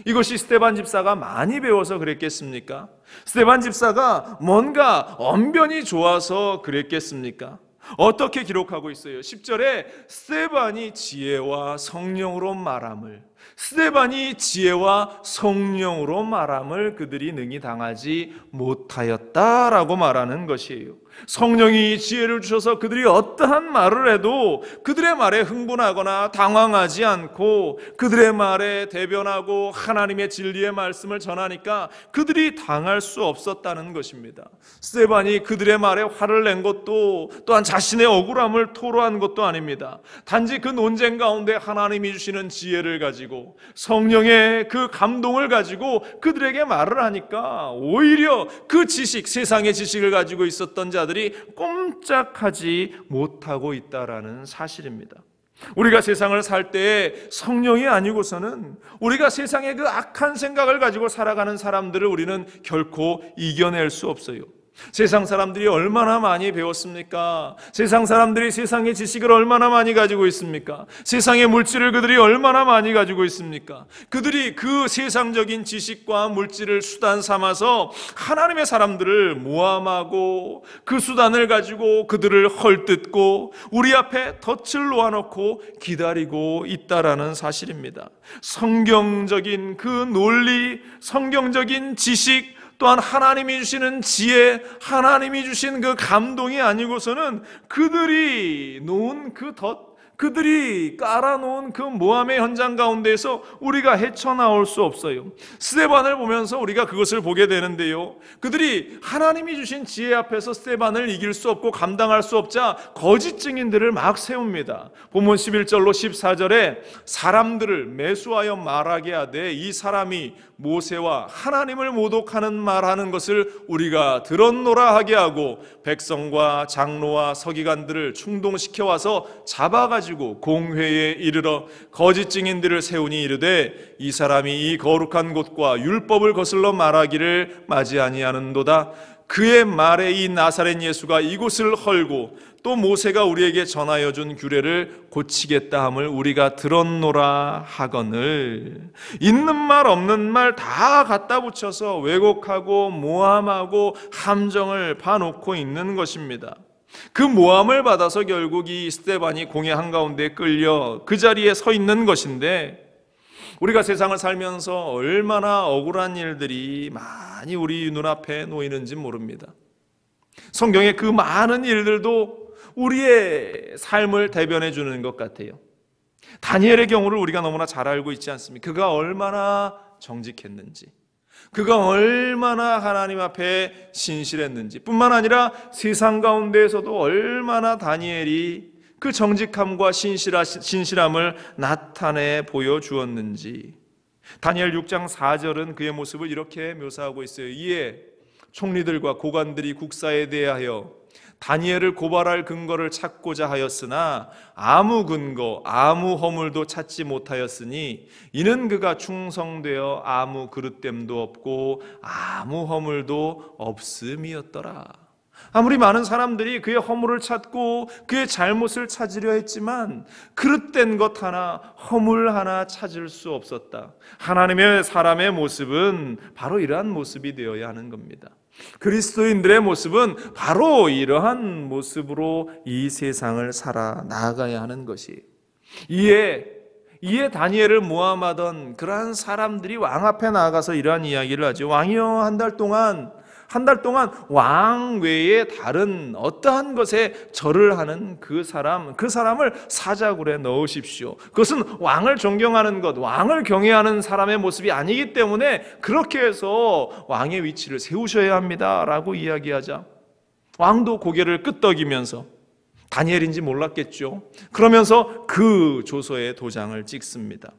이것이 스데반 집사가 많이 배워서 그랬겠습니까? 스데반 집사가 뭔가 언변이 좋아서 그랬겠습니까? 어떻게 기록하고 있어요? 10절에 스데반이 지혜와 성령으로 말함을, 스데반이 지혜와 성령으로 말함을 그들이 능히 당하지 못하였다라고 말하는 것이에요. 성령이 지혜를 주셔서 그들이 어떠한 말을 해도 그들의 말에 흥분하거나 당황하지 않고 그들의 말에 대변하고 하나님의 진리의 말씀을 전하니까 그들이 당할 수 없었다는 것입니다. 스데반이 그들의 말에 화를 낸 것도 또한 자신의 억울함을 토로한 것도 아닙니다. 단지 그 논쟁 가운데 하나님이 주시는 지혜를 가지고 성령의 그 감동을 가지고 그들에게 말을 하니까 오히려 그 지식, 세상의 지식을 가지고 있었던 자들이 꼼짝하지 못하고 있다라는 사실입니다. 우리가 세상을 살 때에 성령이 아니고서는 우리가 세상의 그 악한 생각을 가지고 살아가는 사람들을 우리는 결코 이겨낼 수 없어요. 세상 사람들이 얼마나 많이 배웠습니까? 세상 사람들이 세상의 지식을 얼마나 많이 가지고 있습니까? 세상의 물질을 그들이 얼마나 많이 가지고 있습니까? 그들이 그 세상적인 지식과 물질을 수단 삼아서 하나님의 사람들을 모함하고 그 수단을 가지고 그들을 헐뜯고 우리 앞에 덫을 놓아놓고 기다리고 있다라는 사실입니다. 성경적인 그 논리, 성경적인 지식, 또한 하나님이 주시는 지혜, 하나님이 주신 그 감동이 아니고서는 그들이 놓은 그 덫, 그들이 깔아놓은 그 모함의 현장 가운데에서 우리가 헤쳐나올 수 없어요. 스데반을 보면서 우리가 그것을 보게 되는데요, 그들이 하나님이 주신 지혜 앞에서 스데반을 이길 수 없고 감당할 수 없자 거짓 증인들을 막 세웁니다. 본문 11절로 14절에 사람들을 매수하여 말하게 하되 이 사람이 모세와 하나님을 모독하는 말하는 것을 우리가 들었노라 하게 하고 백성과 장로와 서기관들을 충동시켜 와서 잡아가지고 공회에 이르러 거짓 증인들을 세우니 이르되 이 사람이 이 거룩한 곳과 율법을 거슬러 말하기를 맞이 아니하는도다. 그의 말에 이 나사렛 예수가 이곳을 헐고 또 모세가 우리에게 전하여 준 규례를 고치겠다 함을 우리가 들었노라 하거늘. 있는 말 없는 말 다 갖다 붙여서 왜곡하고 모함하고 함정을 파놓고 있는 것입니다. 그 모함을 받아서 결국 이 스데반이 공회 한가운데 끌려 그 자리에 서 있는 것인데, 우리가 세상을 살면서 얼마나 억울한 일들이 많이 우리 눈앞에 놓이는지 모릅니다. 성경의 그 많은 일들도 우리의 삶을 대변해 주는 것 같아요. 다니엘의 경우를 우리가 너무나 잘 알고 있지 않습니까? 그가 얼마나 정직했는지, 그가 얼마나 하나님 앞에 신실했는지, 뿐만 아니라 세상 가운데에서도 얼마나 다니엘이 그 정직함과 신실함을 나타내 보여주었는지. 다니엘 6장 4절은 그의 모습을 이렇게 묘사하고 있어요. 이에 총리들과 고관들이 국사에 대하여 다니엘을 고발할 근거를 찾고자 하였으나 아무 근거, 아무 허물도 찾지 못하였으니 이는 그가 충성되어 아무 그릇됨도 없고 아무 허물도 없음이었더라. 아무리 많은 사람들이 그의 허물을 찾고 그의 잘못을 찾으려 했지만 그릇된 것 하나, 허물 하나 찾을 수 없었다. 하나님의 사람의 모습은 바로 이러한 모습이 되어야 하는 겁니다. 그리스도인들의 모습은 바로 이러한 모습으로 이 세상을 살아 나아가야 하는 것이, 이에 다니엘을 모함하던 그러한 사람들이 왕 앞에 나아가서 이러한 이야기를 하죠. 왕이여, 한 달 동안 왕 외에 다른 어떠한 것에 절을 하는 그 사람을 사자굴에 넣으십시오. 그것은 왕을 존경하는 것, 왕을 경외하는 사람의 모습이 아니기 때문에 그렇게 해서 왕의 위치를 세우셔야 합니다 라고 이야기하자 왕도 고개를 끄덕이면서, 다니엘인지 몰랐겠죠, 그러면서 그 조서에 도장을 찍습니다.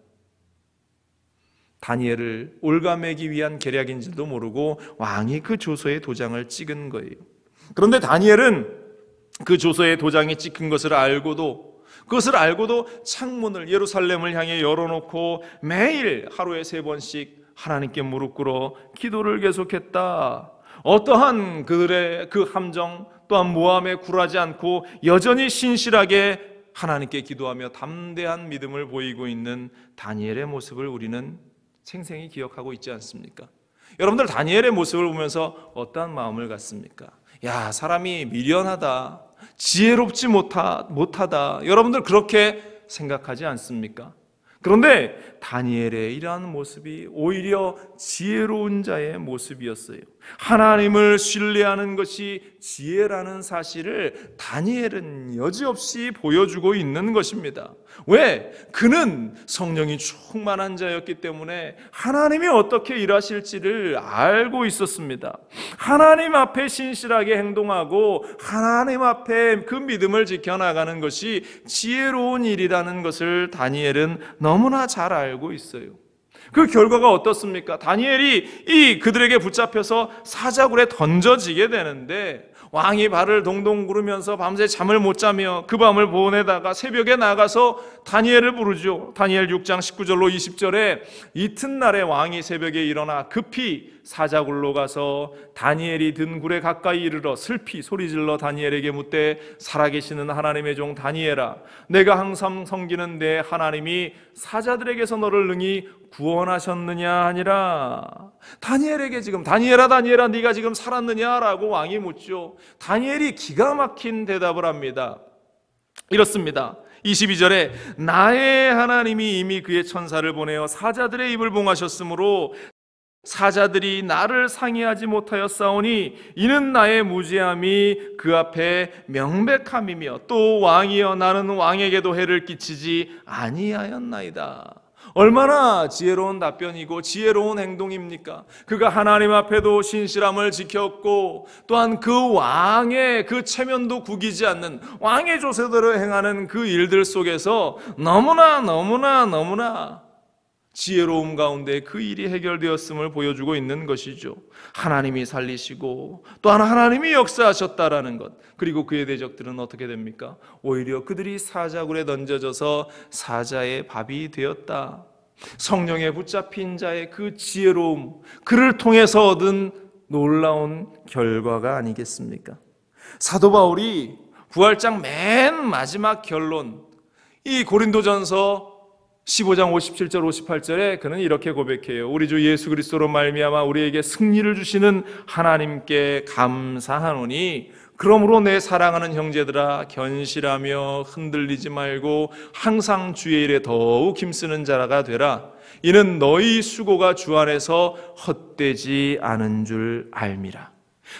다니엘을 올가매기 위한 계략인지도 모르고 왕이 그 조서에 도장을 찍은 거예요. 그런데 다니엘은 그 조서에 도장이 찍힌 것을 알고도 창문을, 예루살렘을 향해 열어놓고 매일 하루에 3번씩 하나님께 무릎 꿇어 기도를 계속했다. 어떠한 그들의 그 함정 또한 모함에 굴하지 않고 여전히 신실하게 하나님께 기도하며 담대한 믿음을 보이고 있는 다니엘의 모습을 우리는 생생히 기억하고 있지 않습니까? 여러분들, 다니엘의 모습을 보면서 어떠한 마음을 갖습니까? 야, 사람이 미련하다, 지혜롭지 못하다, 여러분들 그렇게 생각하지 않습니까? 그런데 다니엘의 이러한 모습이 오히려 지혜로운 자의 모습이었어요. 하나님을 신뢰하는 것이 지혜라는 사실을 다니엘은 여지없이 보여주고 있는 것입니다. 왜? 그는 성령이 충만한 자였기 때문에 하나님이 어떻게 일하실지를 알고 있었습니다. 하나님 앞에 신실하게 행동하고 하나님 앞에 그 믿음을 지켜나가는 것이 지혜로운 일이라는 것을 다니엘은 너무나 잘 알고 있어요. 그 결과가 어떻습니까? 다니엘이 그들에게 붙잡혀서 사자굴에 던져지게 되는데 왕이 발을 동동 구르면서 밤새 잠을 못 자며 그 밤을 보내다가 새벽에 나가서 다니엘을 부르죠. 다니엘 6장 19절로 20절에 이튿날에 왕이 새벽에 일어나 급히 사자굴로 가서 다니엘이 든 굴에 가까이 이르러 슬피 소리질러 다니엘에게 묻되 살아계시는 하나님의 종 다니엘아, 내가 항상 섬기는 내 하나님이 사자들에게서 너를 능히 구원하셨느냐 하니라. 다니엘에게 지금 다니엘아 네가 지금 살았느냐라고 왕이 묻죠. 다니엘이 기가 막힌 대답을 합니다. 이렇습니다. 22절에 나의 하나님이 이미 그의 천사를 보내어 사자들의 입을 봉하셨으므로 사자들이 나를 상의하지 못하였사오니 이는 나의 무죄함이 그 앞에 명백함이며 또 왕이여 나는 왕에게도 해를 끼치지 아니하였나이다. 얼마나 지혜로운 답변이고 지혜로운 행동입니까? 그가 하나님 앞에도 신실함을 지켰고 또한 그 왕의 그 체면도 구기지 않는 왕의 조세대로 행하는 그 일들 속에서 너무나 지혜로움 가운데 그 일이 해결되었음을 보여주고 있는 것이죠. 하나님이 살리시고 또한 하나님이 역사하셨다라는 것. 그리고 그의 대적들은 어떻게 됩니까? 오히려 그들이 사자굴에 던져져서 사자의 밥이 되었다. 성령에 붙잡힌 자의 그 지혜로움, 그를 통해서 얻은 놀라운 결과가 아니겠습니까? 사도 바울이 부활장 맨 마지막 결론, 이 고린도전서 15장 57절 58절에 그는 이렇게 고백해요. 우리 주 예수 그리스도로 말미암아 우리에게 승리를 주시는 하나님께 감사하노니 그러므로 내 사랑하는 형제들아 견실하며 흔들리지 말고 항상 주의 일에 더욱 힘쓰는 자가 되라. 이는 너희 수고가 주 안에서 헛되지 않은 줄 알미라.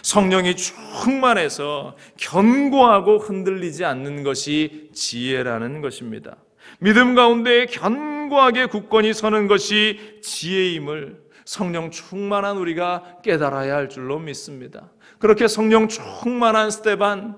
성령이 충만해서 견고하고 흔들리지 않는 것이 지혜라는 것입니다. 믿음 가운데 견고하게 굳건히 서는 것이 지혜임을 성령 충만한 우리가 깨달아야 할 줄로 믿습니다. 그렇게 성령 충만한 스데반이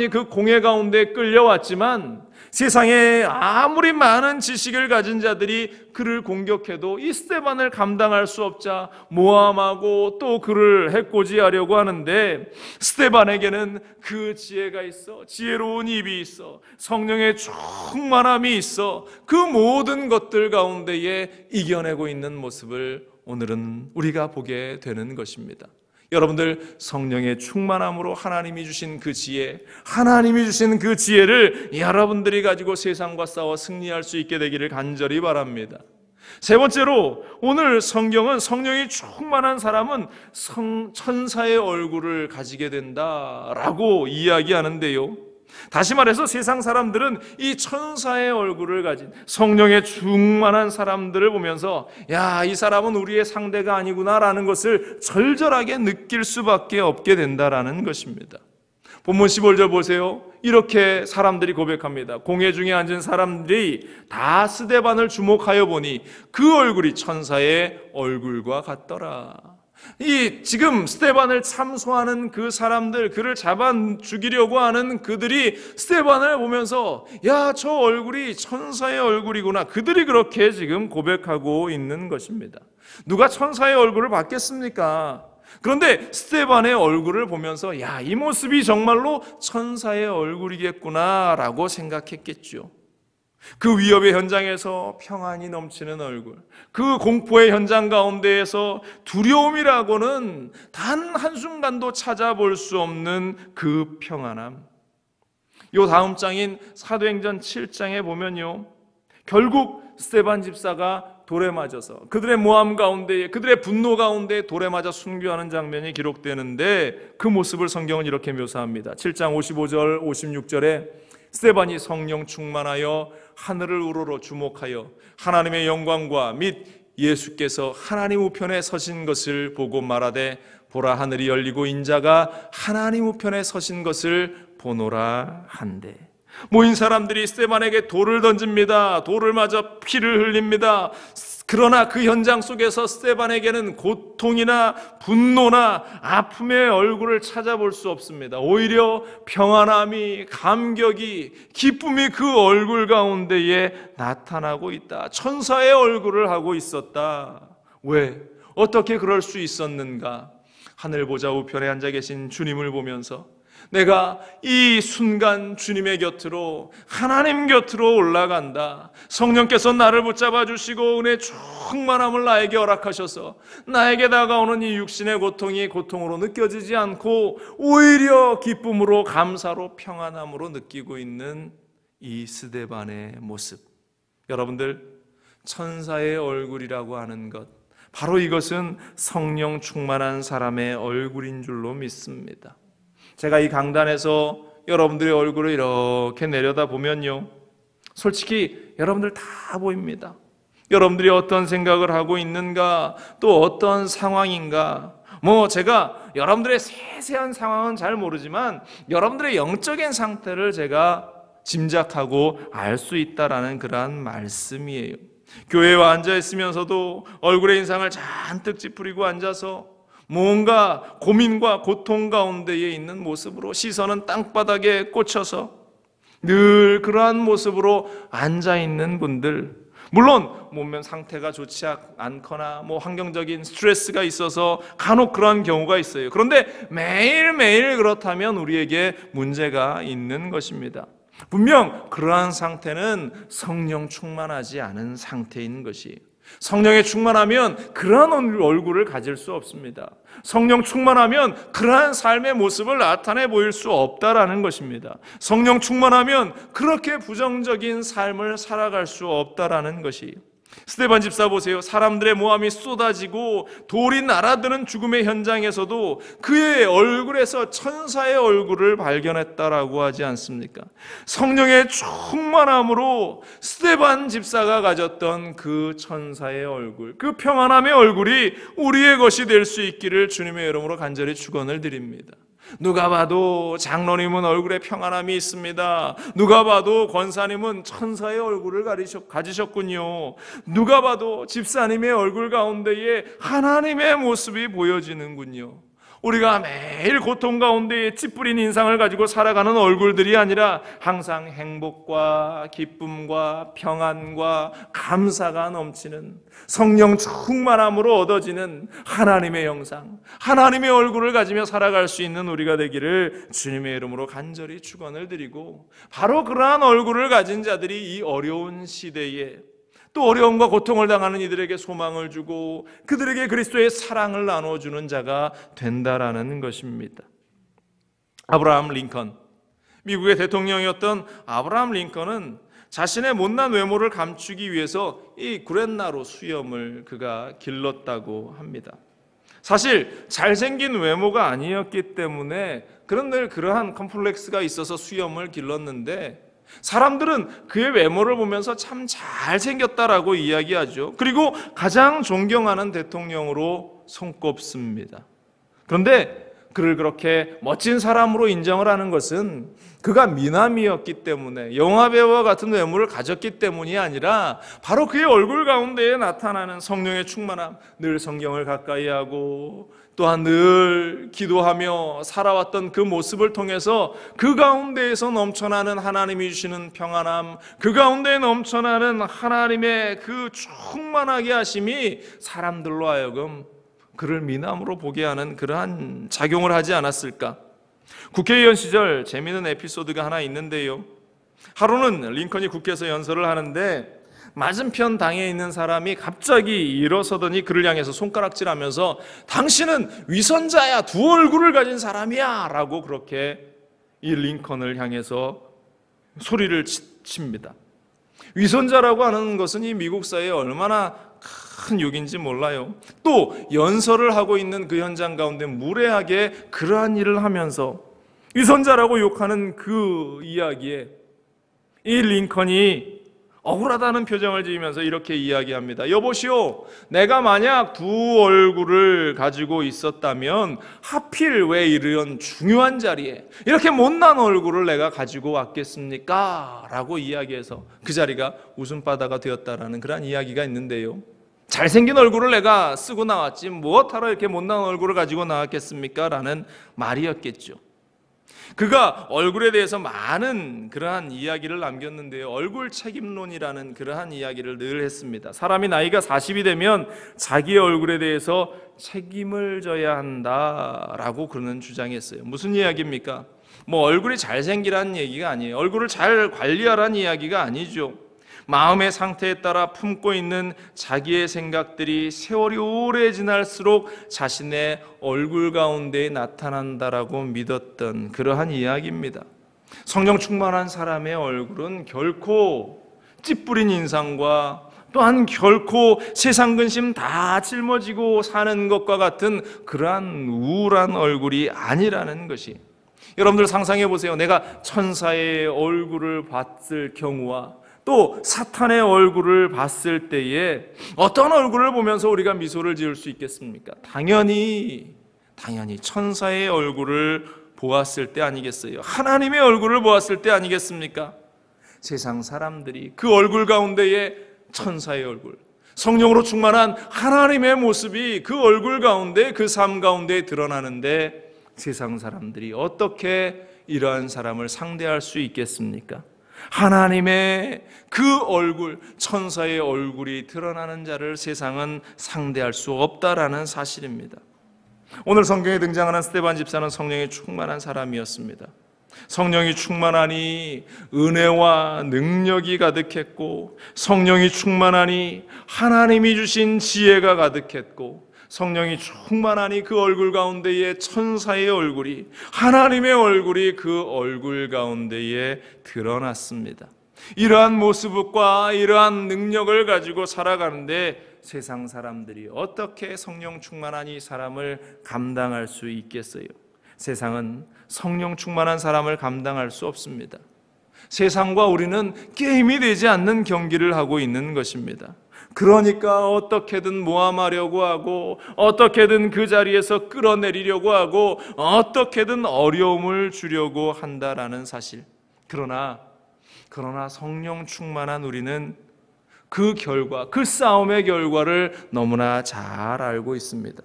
그 공회 가운데 끌려왔지만 세상에 아무리 많은 지식을 가진 자들이 그를 공격해도 이 스데반을 감당할 수 없자 모함하고 또 그를 해코지하려고 하는데, 스데반에게는 그 지혜가 있어, 지혜로운 입이 있어, 성령의 충만함이 있어 그 모든 것들 가운데에 이겨내고 있는 모습을 오늘은 우리가 보게 되는 것입니다. 여러분들, 성령의 충만함으로 하나님이 주신 그 지혜, 하나님이 주신 그 지혜를 여러분들이 가지고 세상과 싸워 승리할 수 있게 되기를 간절히 바랍니다. 세 번째로, 오늘 성경은 성령이 충만한 사람은 천사의 얼굴을 가지게 된다라고 이야기하는데요, 다시 말해서 세상 사람들은 이 천사의 얼굴을 가진 성령의 충만한 사람들을 보면서 야, 이 사람은 우리의 상대가 아니구나라는 것을 절절하게 느낄 수밖에 없게 된다라는 것입니다. 본문 15절 보세요. 이렇게 사람들이 고백합니다. 공회 중에 앉은 사람들이 다 스데반을 주목하여 보니 그 얼굴이 천사의 얼굴과 같더라. 이 지금 스데반을 참소하는 그 사람들, 그를 잡아 죽이려고 하는 그들이 스데반을 보면서 야, 저 얼굴이 천사의 얼굴이구나, 그들이 그렇게 지금 고백하고 있는 것입니다. 누가 천사의 얼굴을 받겠습니까? 그런데 스데반의 얼굴을 보면서 야, 이 모습이 정말로 천사의 얼굴이겠구나 라고 생각했겠죠. 그 위협의 현장에서 평안이 넘치는 얼굴, 그 공포의 현장 가운데에서 두려움이라고는 단 한순간도 찾아볼 수 없는 그 평안함. 요 다음 장인 사도행전 7장에 보면요, 결국 스데반 집사가 돌에 맞아서 그들의 모함 가운데, 그들의 분노 가운데 돌에 맞아 순교하는 장면이 기록되는데, 그 모습을 성경은 이렇게 묘사합니다. 7장 55절 56절에 스데반이 성령 충만하여 하늘을 우러러 주목하여 하나님의 영광과 및 예수께서 하나님 우편에 서신 것을 보고 말하되, 보라, 하늘이 열리고 인자가 하나님 우편에 서신 것을 보노라 한대. 모인 사람들이 스데반에게 돌을 던집니다. 돌을 맞아 피를 흘립니다. 그러나 그 현장 속에서 스데반에게는 고통이나 분노나 아픔의 얼굴을 찾아볼 수 없습니다. 오히려 평안함이, 감격이, 기쁨이 그 얼굴 가운데에 나타나고 있다. 천사의 얼굴을 하고 있었다. 왜? 어떻게 그럴 수 있었는가? 하늘 보좌 우편에 앉아 계신 주님을 보면서 내가 이 순간 주님의 곁으로, 하나님 곁으로 올라간다. 성령께서 나를 붙잡아 주시고 은혜 충만함을 나에게 허락하셔서 나에게 다가오는 이 육신의 고통이 고통으로 느껴지지 않고 오히려 기쁨으로, 감사로, 평안함으로 느끼고 있는 이 스데반의 모습. 여러분들, 천사의 얼굴이라고 하는 것, 바로 이것은 성령 충만한 사람의 얼굴인 줄로 믿습니다. 제가 이 강단에서 여러분들의 얼굴을 이렇게 내려다 보면요, 솔직히 여러분들 다 보입니다. 여러분들이 어떤 생각을 하고 있는가, 또 어떤 상황인가. 제가 여러분들의 세세한 상황은 잘 모르지만 여러분들의 영적인 상태를 제가 짐작하고 알 수 있다라는 그러한 말씀이에요. 교회에 앉아 있으면서도 얼굴에 인상을 잔뜩 찌푸리고 앉아서 뭔가 고민과 고통 가운데에 있는 모습으로, 시선은 땅바닥에 꽂혀서 늘 그러한 모습으로 앉아있는 분들, 물론 몸면 상태가 좋지 않거나 환경적인 스트레스가 있어서 간혹 그러한 경우가 있어요. 그런데 매일매일 그렇다면 우리에게 문제가 있는 것입니다. 분명 그러한 상태는 성령 충만하지 않은 상태인 것이에요. 성령에 충만하면 그러한 얼굴을 가질 수 없습니다. 성령 충만하면 그러한 삶의 모습을 나타내 보일 수 없다라는 것입니다. 성령 충만하면 그렇게 부정적인 삶을 살아갈 수 없다라는 것이에요. 스데반 집사 보세요. 사람들의 모함이 쏟아지고 돌이 날아드는 죽음의 현장에서도 그의 얼굴에서 천사의 얼굴을 발견했다라고 하지 않습니까? 성령의 충만함으로 스데반 집사가 가졌던 그 천사의 얼굴, 그 평안함의 얼굴이 우리의 것이 될 수 있기를 주님의 이름으로 간절히 축원을 드립니다. 누가 봐도 장로님은 얼굴에 평안함이 있습니다. 누가 봐도 권사님은 천사의 얼굴을 가지셨군요. 누가 봐도 집사님의 얼굴 가운데에 하나님의 모습이 보여지는군요. 우리가 매일 고통 가운데 찌푸린 인상을 가지고 살아가는 얼굴들이 아니라 항상 행복과 기쁨과 평안과 감사가 넘치는 성령 충만함으로 얻어지는 하나님의 형상, 하나님의 얼굴을 가지며 살아갈 수 있는 우리가 되기를 주님의 이름으로 간절히 축원을 드리고, 바로 그러한 얼굴을 가진 자들이 이 어려운 시대에 또 어려움과 고통을 당하는 이들에게 소망을 주고 그들에게 그리스도의 사랑을 나눠주는 자가 된다라는 것입니다. 아브라함 링컨, 미국의 대통령이었던 아브라함 링컨은 자신의 못난 외모를 감추기 위해서 이 구렛나루 수염을 그가 길렀다고 합니다. 사실 잘생긴 외모가 아니었기 때문에 그런 늘 그러한 컴플렉스가 있어서 수염을 길렀는데, 사람들은 그의 외모를 보면서 참 잘생겼다라고 이야기하죠. 그리고 가장 존경하는 대통령으로 손꼽습니다. 그런데 그를 그렇게 멋진 사람으로 인정을 하는 것은 그가 미남이었기 때문에, 영화배우와 같은 외모를 가졌기 때문이 아니라 바로 그의 얼굴 가운데에 나타나는 성령의 충만함, 늘 성경을 가까이 하고 또한 늘 기도하며 살아왔던 그 모습을 통해서 그 가운데에서 넘쳐나는 하나님이 주시는 평안함, 그 가운데 넘쳐나는 하나님의 그 충만하게 하심이 사람들로 하여금 그를 미남으로 보게 하는 그러한 작용을 하지 않았을까? 국회의원 시절 재미있는 에피소드가 하나 있는데요, 하루는 링컨이 국회에서 연설을 하는데 맞은편 당에 있는 사람이 갑자기 일어서더니 그를 향해서 손가락질하면서 당신은 위선자야, 두 얼굴을 가진 사람이야 라고 그렇게 이 링컨을 향해서 소리를 칩니다. 위선자라고 하는 것은 이 미국 사회에 얼마나 큰 욕인지 몰라요. 또 연설을 하고 있는 그 현장 가운데 무례하게 그러한 일을 하면서 위선자라고 욕하는 그 이야기에 이 링컨이 억울하다는 표정을 지으면서 이렇게 이야기합니다. 여보시오, 내가 만약 두 얼굴을 가지고 있었다면 하필 왜 이런 중요한 자리에 이렇게 못난 얼굴을 내가 가지고 왔겠습니까? 라고 이야기해서 그 자리가 웃음바다가 되었다라는 그런 이야기가 있는데요, 잘생긴 얼굴을 내가 쓰고 나왔지 무엇하러 이렇게 못난 얼굴을 가지고 나왔겠습니까? 라는 말이었겠죠. 그가 얼굴에 대해서 많은 그러한 이야기를 남겼는데요, 얼굴 책임론이라는 그러한 이야기를 늘 했습니다. 사람이 나이가 40이 되면 자기의 얼굴에 대해서 책임을 져야 한다라고 그는 주장했어요. 무슨 이야기입니까? 얼굴이 잘생기라는 얘기가 아니에요. 얼굴을 잘 관리하라는 이야기가 아니죠. 마음의 상태에 따라 품고 있는 자기의 생각들이 세월이 오래 지날수록 자신의 얼굴 가운데 나타난다라고 믿었던 그러한 이야기입니다. 성령 충만한 사람의 얼굴은 결코 찌푸린 인상과 또한 결코 세상 근심 다 짊어지고 사는 것과 같은 그러한 우울한 얼굴이 아니라는 것이, 여러분들 상상해 보세요. 내가 천사의 얼굴을 봤을 경우와 또 사탄의 얼굴을 봤을 때에 어떤 얼굴을 보면서 우리가 미소를 지을 수 있겠습니까? 당연히 천사의 얼굴을 보았을 때 아니겠어요? 하나님의 얼굴을 보았을 때 아니겠습니까? 세상 사람들이 그 얼굴 가운데에 천사의 얼굴, 성령으로 충만한 하나님의 모습이 그 얼굴 가운데, 그 삶 가운데 드러나는데 세상 사람들이 어떻게 이러한 사람을 상대할 수 있겠습니까? 하나님의 그 얼굴, 천사의 얼굴이 드러나는 자를 세상은 상대할 수 없다라는 사실입니다. 오늘 성경에 등장하는 스데반 집사는 성령이 충만한 사람이었습니다. 성령이 충만하니 은혜와 능력이 가득했고, 성령이 충만하니 하나님이 주신 지혜가 가득했고, 성령이 충만하니 그 얼굴 가운데에 천사의 얼굴이, 하나님의 얼굴이 그 얼굴 가운데에 드러났습니다. 이러한 모습과 이러한 능력을 가지고 살아가는데 세상 사람들이 어떻게 성령 충만한 이 사람을 감당할 수 있겠어요? 세상은 성령 충만한 사람을 감당할 수 없습니다. 세상과 우리는 게임이 되지 않는 경기를 하고 있는 것입니다. 그러니까 어떻게든 모함하려고 하고, 어떻게든 그 자리에서 끌어내리려고 하고, 어떻게든 어려움을 주려고 한다라는 사실. 그러나 성령 충만한 우리는 그 결과, 그 싸움의 결과를 너무나 잘 알고 있습니다.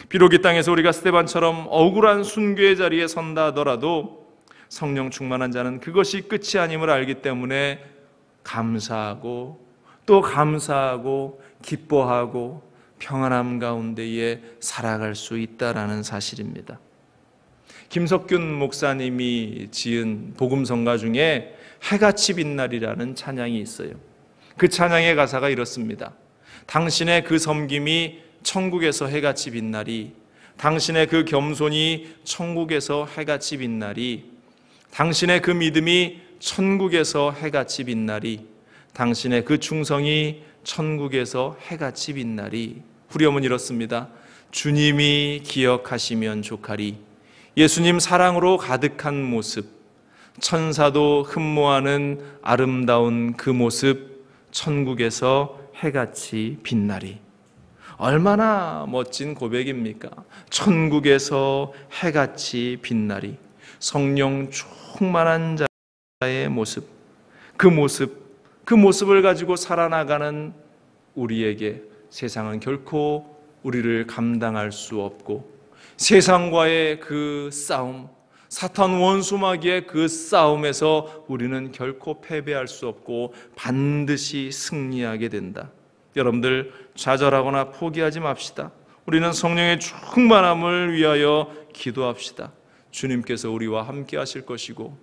비록 이 땅에서 우리가 스데반처럼 억울한 순교의 자리에 선다 하더라도 성령 충만한 자는 그것이 끝이 아님을 알기 때문에 감사하고 또 감사하고 기뻐하고 평안함 가운데에 살아갈 수 있다라는 사실입니다. 김석균 목사님이 지은 복음성가 중에 해같이 빛날이라는 찬양이 있어요. 그 찬양의 가사가 이렇습니다. 당신의 그 섬김이 천국에서 해같이 빛나리, 당신의 그 겸손이 천국에서 해같이 빛나리, 당신의 그 믿음이 천국에서 해같이 빛나리, 당신의 그 충성이 천국에서 해같이 빛나리. 후렴은 이렇습니다. 주님이 기억하시면 좋하리. 예수님 사랑으로 가득한 모습, 천사도 흠모하는 아름다운 그 모습, 천국에서 해같이 빛나리. 얼마나 멋진 고백입니까? 천국에서 해같이 빛나리. 성령 충만한 자의 모습, 그 모습을 가지고 살아나가는 우리에게 세상은 결코 우리를 감당할 수 없고, 세상과의 그 싸움, 사탄 원수마귀의 그 싸움에서 우리는 결코 패배할 수 없고 반드시 승리하게 된다. 여러분들 좌절하거나 포기하지 맙시다. 우리는 성령의 충만함을 위하여 기도합시다. 주님께서 우리와 함께 하실 것이고,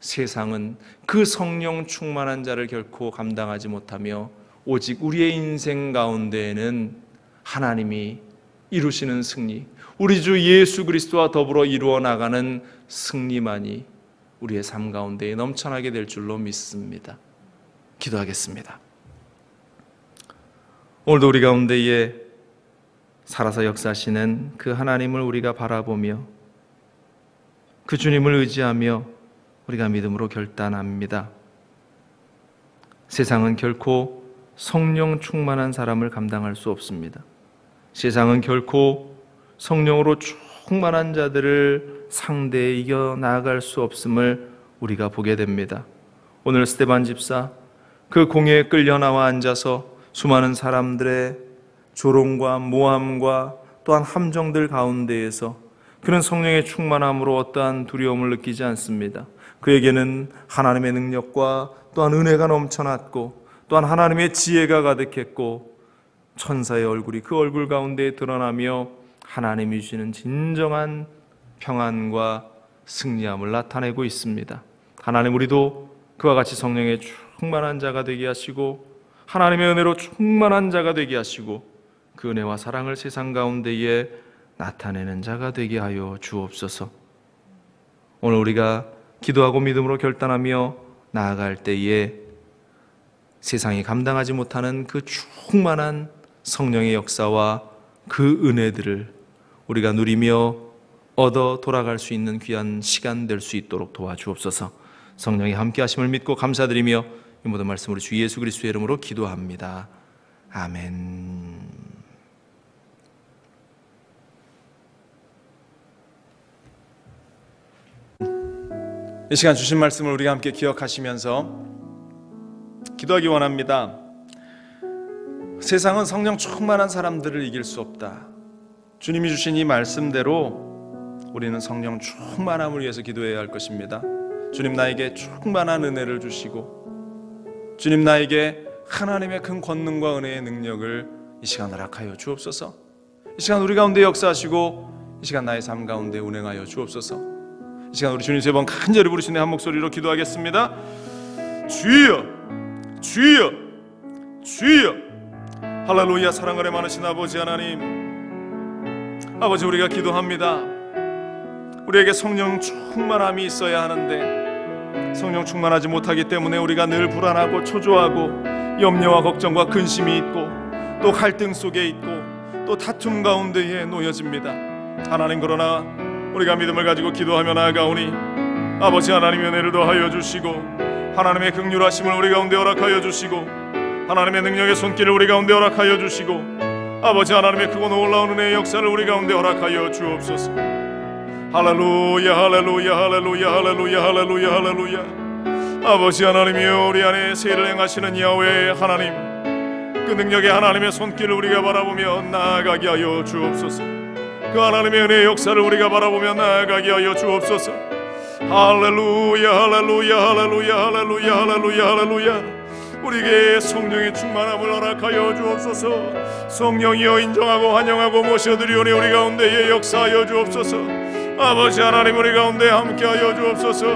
세상은 그 성령 충만한 자를 결코 감당하지 못하며 오직 우리의 인생 가운데에는 하나님이 이루시는 승리, 우리 주 예수 그리스도와 더불어 이루어 나가는 승리만이 우리의 삶 가운데에 넘쳐나게 될 줄로 믿습니다. 기도하겠습니다. 오늘도 우리 가운데에 살아서 역사하시는 그 하나님을 우리가 바라보며 그 주님을 의지하며 우리가 믿음으로 결단합니다. 세상은 결코 성령 충만한 사람을 감당할 수 없습니다. 세상은 결코 성령으로 충만한 자들을 상대해 이겨 나아갈 수 없음을 우리가 보게 됩니다. 오늘 스데반 집사 그 공회에 끌려 나와 앉아서 수많은 사람들의 조롱과 모함과 또한 함정들 가운데에서 그는 성령의 충만함으로 어떠한 두려움을 느끼지 않습니다. 그에게는 하나님의 능력과 또한 은혜가 넘쳐났고 또한 하나님의 지혜가 가득했고 천사의 얼굴이 그 얼굴 가운데 드러나며 하나님이 주시는 진정한 평안과 승리함을 나타내고 있습니다. 하나님, 우리도 그와 같이 성령의 충만한 자가 되게 하시고 하나님의 은혜로 충만한 자가 되게 하시고 그 은혜와 사랑을 세상 가운데에 나타내는 자가 되게 하여 주옵소서. 오늘 우리가 기도하고 믿음으로 결단하며 나아갈 때에 세상이 감당하지 못하는 그 충만한 성령의 역사와 그 은혜들을 우리가 누리며 얻어 돌아갈 수 있는 귀한 시간 될 수 있도록 도와주옵소서. 성령의 함께 하심을 믿고 감사드리며 이 모든 말씀으로 주 예수 그리스도의 이름으로 기도합니다. 아멘. 이 시간 주신 말씀을 우리가 함께 기억하시면서 기도하기 원합니다. 세상은 성령 충만한 사람들을 이길 수 없다. 주님이 주신 이 말씀대로 우리는 성령 충만함을 위해서 기도해야 할 것입니다. 주님, 나에게 충만한 은혜를 주시고 주님, 나에게 하나님의 큰 권능과 은혜의 능력을 이 시간 허락하여 주옵소서. 이 시간 우리 가운데 역사하시고 이 시간 나의 삶 가운데 운행하여 주옵소서. 이 시간 우리 주님 세 번 간절히 부르시는 한 목소리로 기도하겠습니다. 주여, 주여, 주여. 할렐루야. 사랑 은혜 많으신 아버지 하나님, 아버지, 우리가 기도합니다. 우리에게 성령 충만함이 있어야 하는데 성령 충만하지 못하기 때문에 우리가 늘 불안하고 초조하고 염려와 걱정과 근심이 있고 또 갈등 속에 있고 또 다툼 가운데에 놓여집니다. 하나님, 그러나 우리가 믿음을 가지고 기도하며 나아가오니 아버지 하나님의 은혜를 더하여 주시고 하나님의 긍휼하심을 우리 가운데 허락하여 주시고 하나님의 능력의 손길을 우리 가운데 허락하여 주시고 아버지 하나님의 크고 놀라운 은혜의 역사를 우리 가운데 허락하여 주옵소서. 할렐루야, 할렐루야, 할렐루야, 할렐루야, 할렐루야, 할렐루야. 아버지 하나님이여, 우리 안에 세를 행하시는 야훼 하나님, 그 능력의 하나님의 손길을 우리가 바라보며 나아가게 하여 주옵소서. 그 하나님의 은혜의 역사를 우리가 바라보며 나아가게 하여 주옵소서. 할렐루야 할렐루야 할렐루야 할렐루야 할렐루야 할렐루야. 우리에게 성령의 충만함을 허락하여 주옵소서. 성령이여 인정하고 환영하고 모셔드리오니 우리 가운데에 역사하여 주옵소서. 아버지 하나님 우리 가운데 함께하여 주옵소서.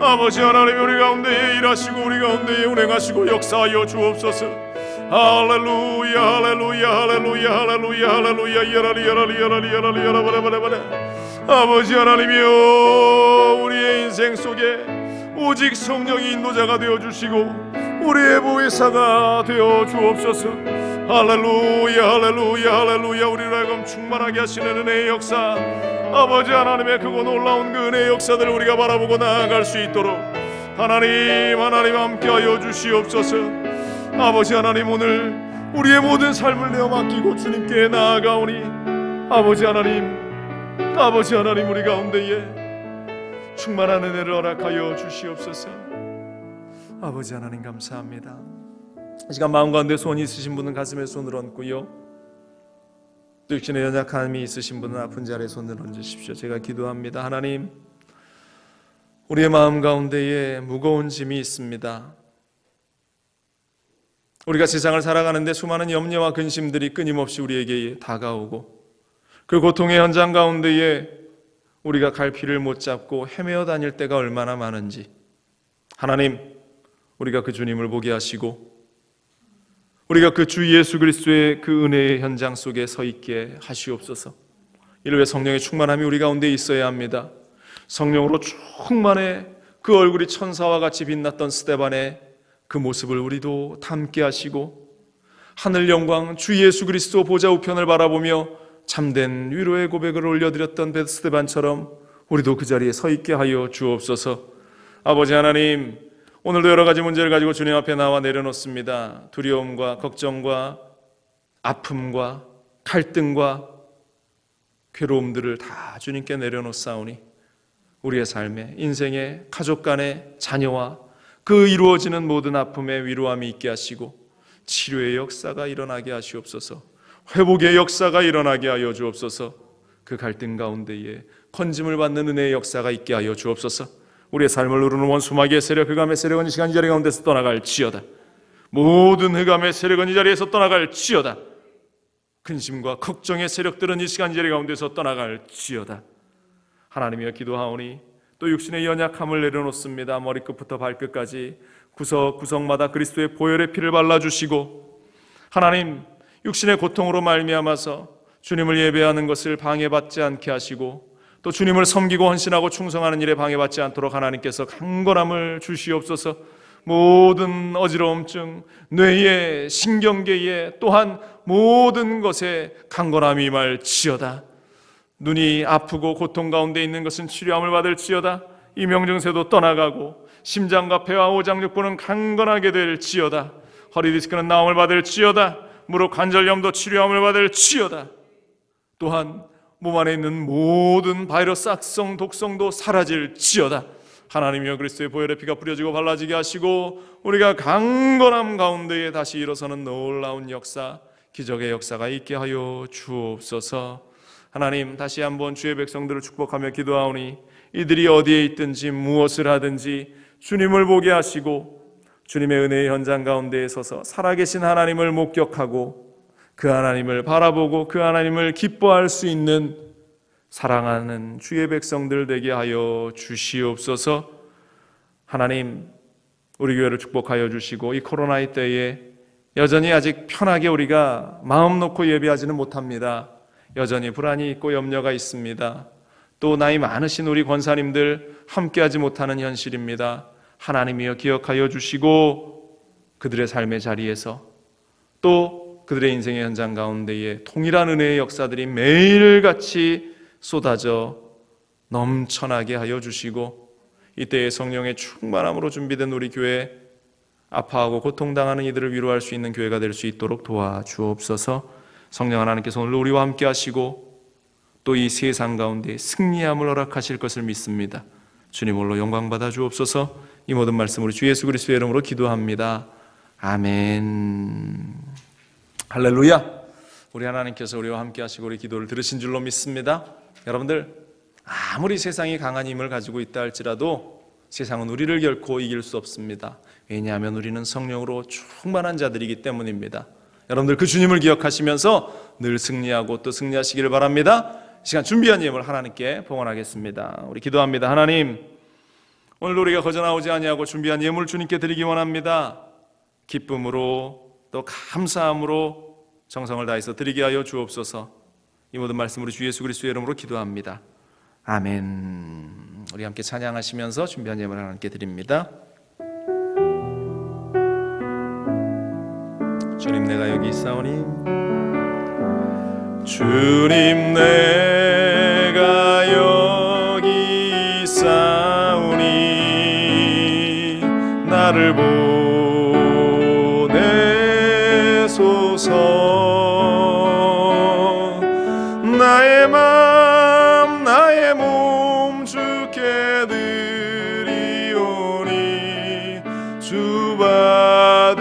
아버지 하나님 우리 가운데에 일하시고 우리 가운데에 운행하시고 역사하여 주옵소서. 할렐루야 할렐루야 할렐루야 할렐루야 할렐루야 야라리야라리야라리야라리야라바라바라바라. 아버지 하나님이여 우리의 인생 속에 오직 성령이 인도자가 되어주시고 우리의 보혜사가 되어 주옵소서. 할렐루야 할렐루야 할렐루야. 우리를 하여금 충만하게 하시는 은혜의 역사, 아버지 하나님의 크고 놀라운 그 은혜의 역사들을 우리가 바라보고 나아갈 수 있도록 하나님 함께하여 주시옵소서. 아버지 하나님 오늘 우리의 모든 삶을 내어 맡기고 주님께 나아가오니 아버지 하나님 우리 가운데에 충만한 은혜를 허락하여 주시옵소서. 아버지 하나님 감사합니다. 이 시간 마음 가운데 소원이 있으신 분은 가슴에 손을 얹고요, 또 육신의 연약함이 있으신 분은 아픈 자리에 손을 얹으십시오. 제가 기도합니다. 하나님, 우리의 마음 가운데에 무거운 짐이 있습니다. 우리가 세상을 살아가는데 수많은 염려와 근심들이 끊임없이 우리에게 다가오고 그 고통의 현장 가운데에 우리가 갈피를 못 잡고 헤매어 다닐 때가 얼마나 많은지, 하나님 우리가 그 주님을 보게 하시고 우리가 그 주 예수 그리스도의 그 은혜의 현장 속에 서 있게 하시옵소서. 이를 위해 성령의 충만함이 우리 가운데 있어야 합니다. 성령으로 충만해 그 얼굴이 천사와 같이 빛났던 스데반의 그 모습을 우리도 담게 하시고 하늘 영광 주 예수 그리스도 보좌 우편을 바라보며 참된 위로의 고백을 올려드렸던 스데반처럼 우리도 그 자리에 서 있게 하여 주옵소서. 아버지 하나님, 오늘도 여러 가지 문제를 가지고 주님 앞에 나와 내려놓습니다. 두려움과 걱정과 아픔과 갈등과 괴로움들을 다 주님께 내려놓사오니 우리의 삶에, 인생에, 가족 간에, 자녀와 그 이루어지는 모든 아픔에 위로함이 있게 하시고 치료의 역사가 일어나게 하시옵소서. 회복의 역사가 일어나게 하여 주옵소서. 그 갈등 가운데에 건짐을 받는 은혜의 역사가 있게 하여 주옵소서. 우리의 삶을 누르는 원수 마귀의 세력, 흑암의 세력은 이 시간 이 자리 가운데서 떠나갈지어다. 모든 흑암의 세력은 이 자리에서 떠나갈지어다. 근심과 걱정의 세력들은 이 시간 이 자리 가운데서 떠나갈지어다. 하나님이여 기도하오니 또 육신의 연약함을 내려놓습니다. 머리끝부터 발끝까지 구석구석마다 그리스도의 보혈의 피를 발라주시고 하나님, 육신의 고통으로 말미암아서 주님을 예배하는 것을 방해받지 않게 하시고 또 주님을 섬기고 헌신하고 충성하는 일에 방해받지 않도록 하나님께서 강건함을 주시옵소서. 모든 어지러움증, 뇌에, 신경계에, 또한 모든 것에 강건함이 임할지어다. 눈이 아프고 고통 가운데 있는 것은 치료함을 받을지어다. 이명증세도 떠나가고 심장과 폐와 오장육부는 강건하게 될지어다. 허리디스크는 나음을 받을지어다. 무릎 관절염도 치료함을 받을지어다. 또한 몸 안에 있는 모든 바이러스, 악성, 독성도 사라질지어다. 하나님이여 그리스도의 보혈의 피가 뿌려지고 발라지게 하시고 우리가 강건함 가운데에 다시 일어서는 놀라운 역사, 기적의 역사가 있게 하여 주옵소서. 하나님, 다시 한번 주의 백성들을 축복하며 기도하오니 이들이 어디에 있든지 무엇을 하든지 주님을 보게 하시고 주님의 은혜의 현장 가운데에 서서 살아계신 하나님을 목격하고 그 하나님을 바라보고 그 하나님을 기뻐할 수 있는 사랑하는 주의 백성들 되게 하여 주시옵소서. 하나님, 우리 교회를 축복하여 주시고 이 코로나의 때에 여전히 아직 편하게 우리가 마음 놓고 예배하지는 못합니다. 여전히 불안이 있고 염려가 있습니다. 또 나이 많으신 우리 권사님들 함께하지 못하는 현실입니다. 하나님이여 기억하여 주시고 그들의 삶의 자리에서 또 그들의 인생의 현장 가운데에 동일한 은혜의 역사들이 매일같이 쏟아져 넘쳐나게 하여 주시고 이때의 성령의 충만함으로 준비된 우리 교회, 아파하고 고통당하는 이들을 위로할 수 있는 교회가 될 수 있도록 도와주옵소서. 성령 하나님께서 오늘 우리와 함께 하시고 또 이 세상 가운데 승리함을 허락하실 것을 믿습니다. 주님 홀로 영광 받아 주옵소서. 이 모든 말씀 우리 주 예수 그리스도의 이름으로 기도합니다. 아멘. 할렐루야. 우리 하나님께서 우리와 함께 하시고 우리 기도를 들으신 줄로 믿습니다. 여러분들, 아무리 세상이 강한 힘을 가지고 있다 할지라도 세상은 우리를 결코 이길 수 없습니다. 왜냐하면 우리는 성령으로 충만한 자들이기 때문입니다. 여러분들 그 주님을 기억하시면서 늘 승리하고 또 승리하시기를 바랍니다. 이 시간 준비한 예물 하나님께 봉헌하겠습니다. 우리 기도합니다. 하나님, 오늘도 우리가 거저 나오지 아니하고 준비한 예물 주님께 드리기 원합니다. 기쁨으로 또 감사함으로 정성을 다해서 드리게 하여 주옵소서. 이 모든 말씀 우리 주 예수 그리스도의 이름으로 기도합니다. 아멘. 우리 함께 찬양하시면서 준비한 예물 하나님께 드립니다. 주님 내가 여기 있사오니, 주님 내가 여기 있사오니 나를 보내소서. 나의 맘 나의 몸 주께 드리오니 주 받으옵소서.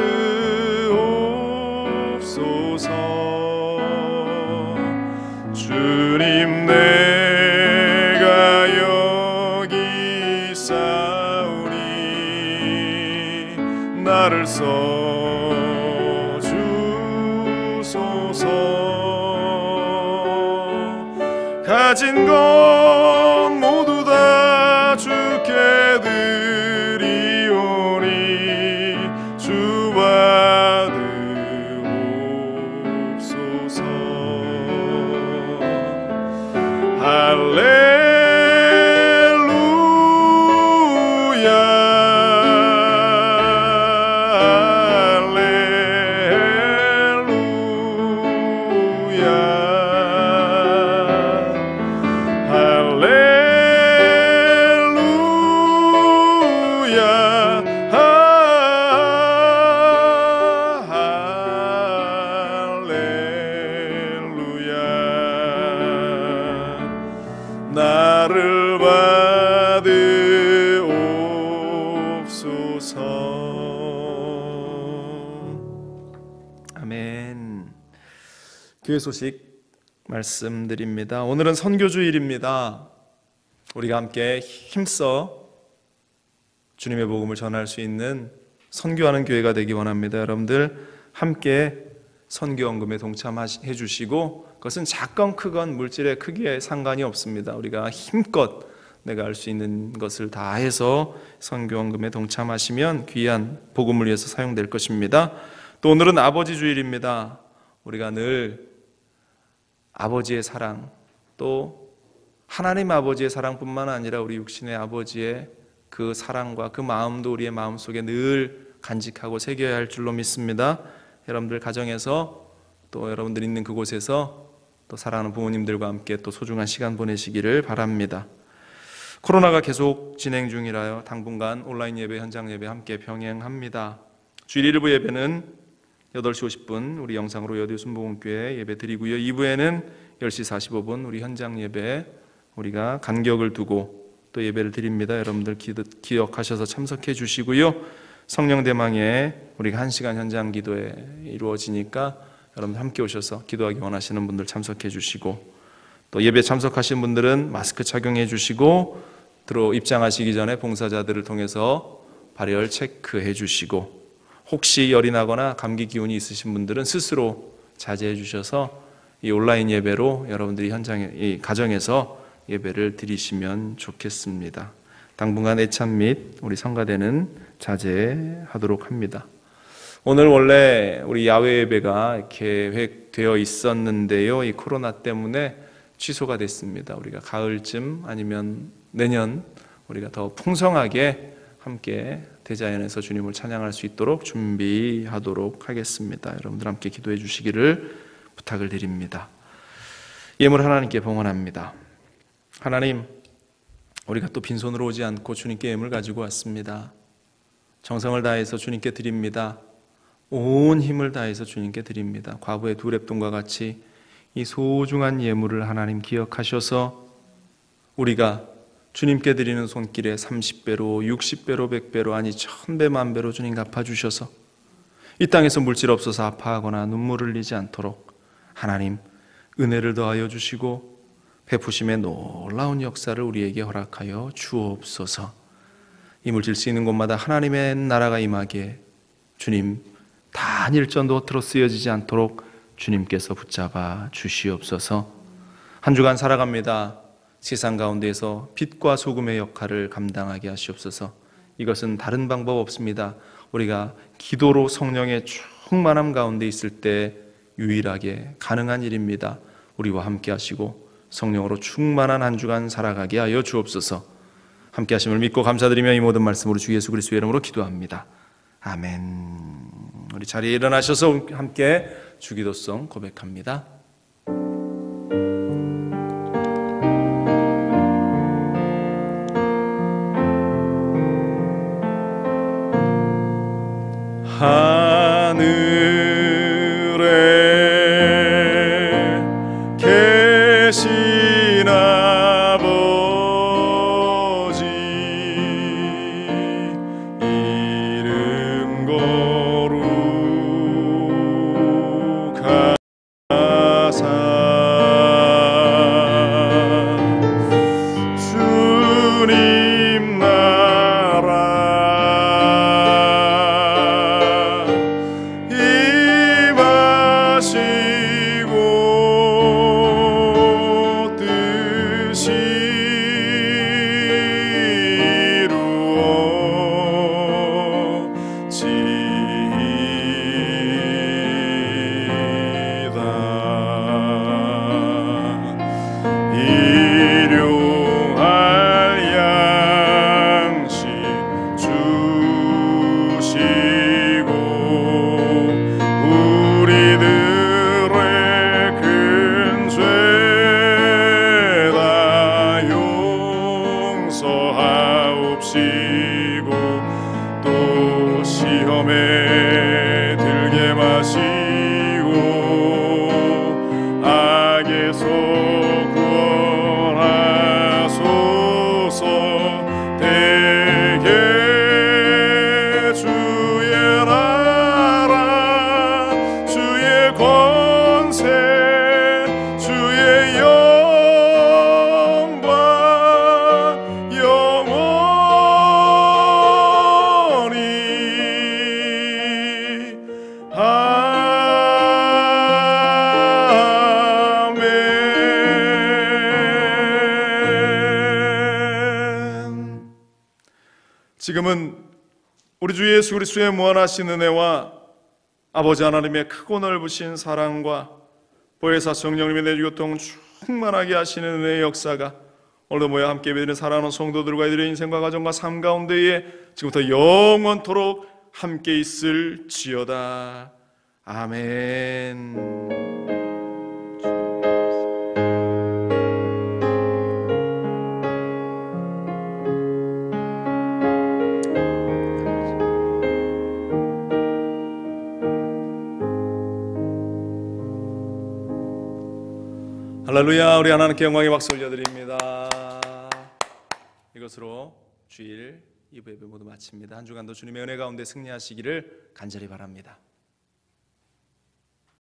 주님 내가 여기 있사오니 나를 써주소서. 가진 것 모두 다 주께 드리오니 주 받으옵소서. 나를 받으옵소서. 아멘. 교회 소식 말씀드립니다. 오늘은 선교주일입니다. 우리가 함께 힘써 주님의 복음을 전할 수 있는 선교하는 교회가 되기 원합니다. 여러분들 함께 선교헌금에 동참해 주시고, 그것은 작건 크건 물질의 크기에 상관이 없습니다. 우리가 힘껏 내가 할 수 있는 것을 다 해서 선교헌금에 동참하시면 귀한 복음을 위해서 사용될 것입니다. 또 오늘은 아버지 주일입니다. 우리가 늘 아버지의 사랑, 또 하나님 아버지의 사랑뿐만 아니라 우리 육신의 아버지의 그 사랑과 그 마음도 우리의 마음속에 늘 간직하고 새겨야 할 줄로 믿습니다. 여러분들 가정에서 또 여러분들 있는 그곳에서 또 사랑하는 부모님들과 함께 또 소중한 시간 보내시기를 바랍니다. 코로나가 계속 진행 중이라요, 당분간 온라인 예배, 현장 예배 함께 병행합니다. 주일 1부 예배는 8시 50분 우리 영상으로 여대순복음교회 예배 드리고요, 2부에는 10시 45분 우리 현장 예배 우리가 간격을 두고 또 예배를 드립니다. 여러분들 기억하셔서 참석해 주시고요, 성령 대망에 우리가 1시간 현장 기도에 이루어지니까 여러분 함께 오셔서 기도하기 원하시는 분들 참석해 주시고, 또 예배 참석하신 분들은 마스크 착용해 주시고, 입장하시기 전에 봉사자들을 통해서 발열 체크해 주시고, 혹시 열이 나거나 감기 기운이 있으신 분들은 스스로 자제해 주셔서 이 온라인 예배로 여러분들이 현장에, 이 가정에서 예배를 드리시면 좋겠습니다. 당분간 애참 및 우리 성가대는 자제하도록 합니다. 오늘 원래 우리 야외 예배가 계획되어 있었는데요, 이 코로나 때문에 취소가 됐습니다. 우리가 가을쯤 아니면 내년 우리가 더 풍성하게 함께 대자연에서 주님을 찬양할 수 있도록 준비하도록 하겠습니다. 여러분들 함께 기도해 주시기를 부탁을 드립니다. 예물 하나님께 봉헌합니다. 하나님, 우리가 또 빈손으로 오지 않고 주님께 예물 가지고 왔습니다. 정성을 다해서 주님께 드립니다. 온 힘을 다해서 주님께 드립니다. 과부의 두 랩돈과 같이 이 소중한 예물을 하나님 기억하셔서 우리가 주님께 드리는 손길에 30배로 60배로 100배로 아니 1000배 만배로 주님 갚아주셔서 이 땅에서 물질 없어서 아파하거나 눈물 흘리지 않도록 하나님 은혜를 더하여 주시고 베푸심의 놀라운 역사를 우리에게 허락하여 주옵소서. 이물질 수 있는 곳마다 하나님의 나라가 임하게 주님 단 일전도 허투루 쓰여지지 않도록 주님께서 붙잡아 주시옵소서. 한 주간 살아갑니다. 세상 가운데에서 빛과 소금의 역할을 감당하게 하시옵소서. 이것은 다른 방법 없습니다. 우리가 기도로 성령의 충만함 가운데 있을 때 유일하게 가능한 일입니다. 우리와 함께 하시고 성령으로 충만한 한 주간 살아가게 하여 주옵소서. 함께 하심을 믿고 감사드리며 이 모든 말씀으로 주 예수 그리스도의 이름으로 기도합니다. 아멘. 우리 자리에 일어나셔서 함께 주기도송 고백합니다. 하늘에 계신 아버지 이름 거룩하사 주님 나라 하옵시고 또 시험에 들게 마시고 악에서 구원하소서. 대개 주의 나라 주의 권세 주의 영광 지금은 우리 주 예수 그리스도의 무한하신 은혜와 아버지 하나님의 크고 넓으신 사랑과 보혜사 성령님의 내주교통 충만하게 하시는 은혜의 역사가 오늘도 모여 함께 예배드리는 사랑하는 성도들과 이들의 인생과 가정과 삶 가운데에 지금부터 영원토록 함께 있을지어다. 아멘. 할렐루야. 우리 하나님께 영광의 박수 올려드립니다. 이것으로 주일 2부 예배 모두 마칩니다. 한 주간도 주님의 은혜 가운데 승리하시기를 간절히 바랍니다.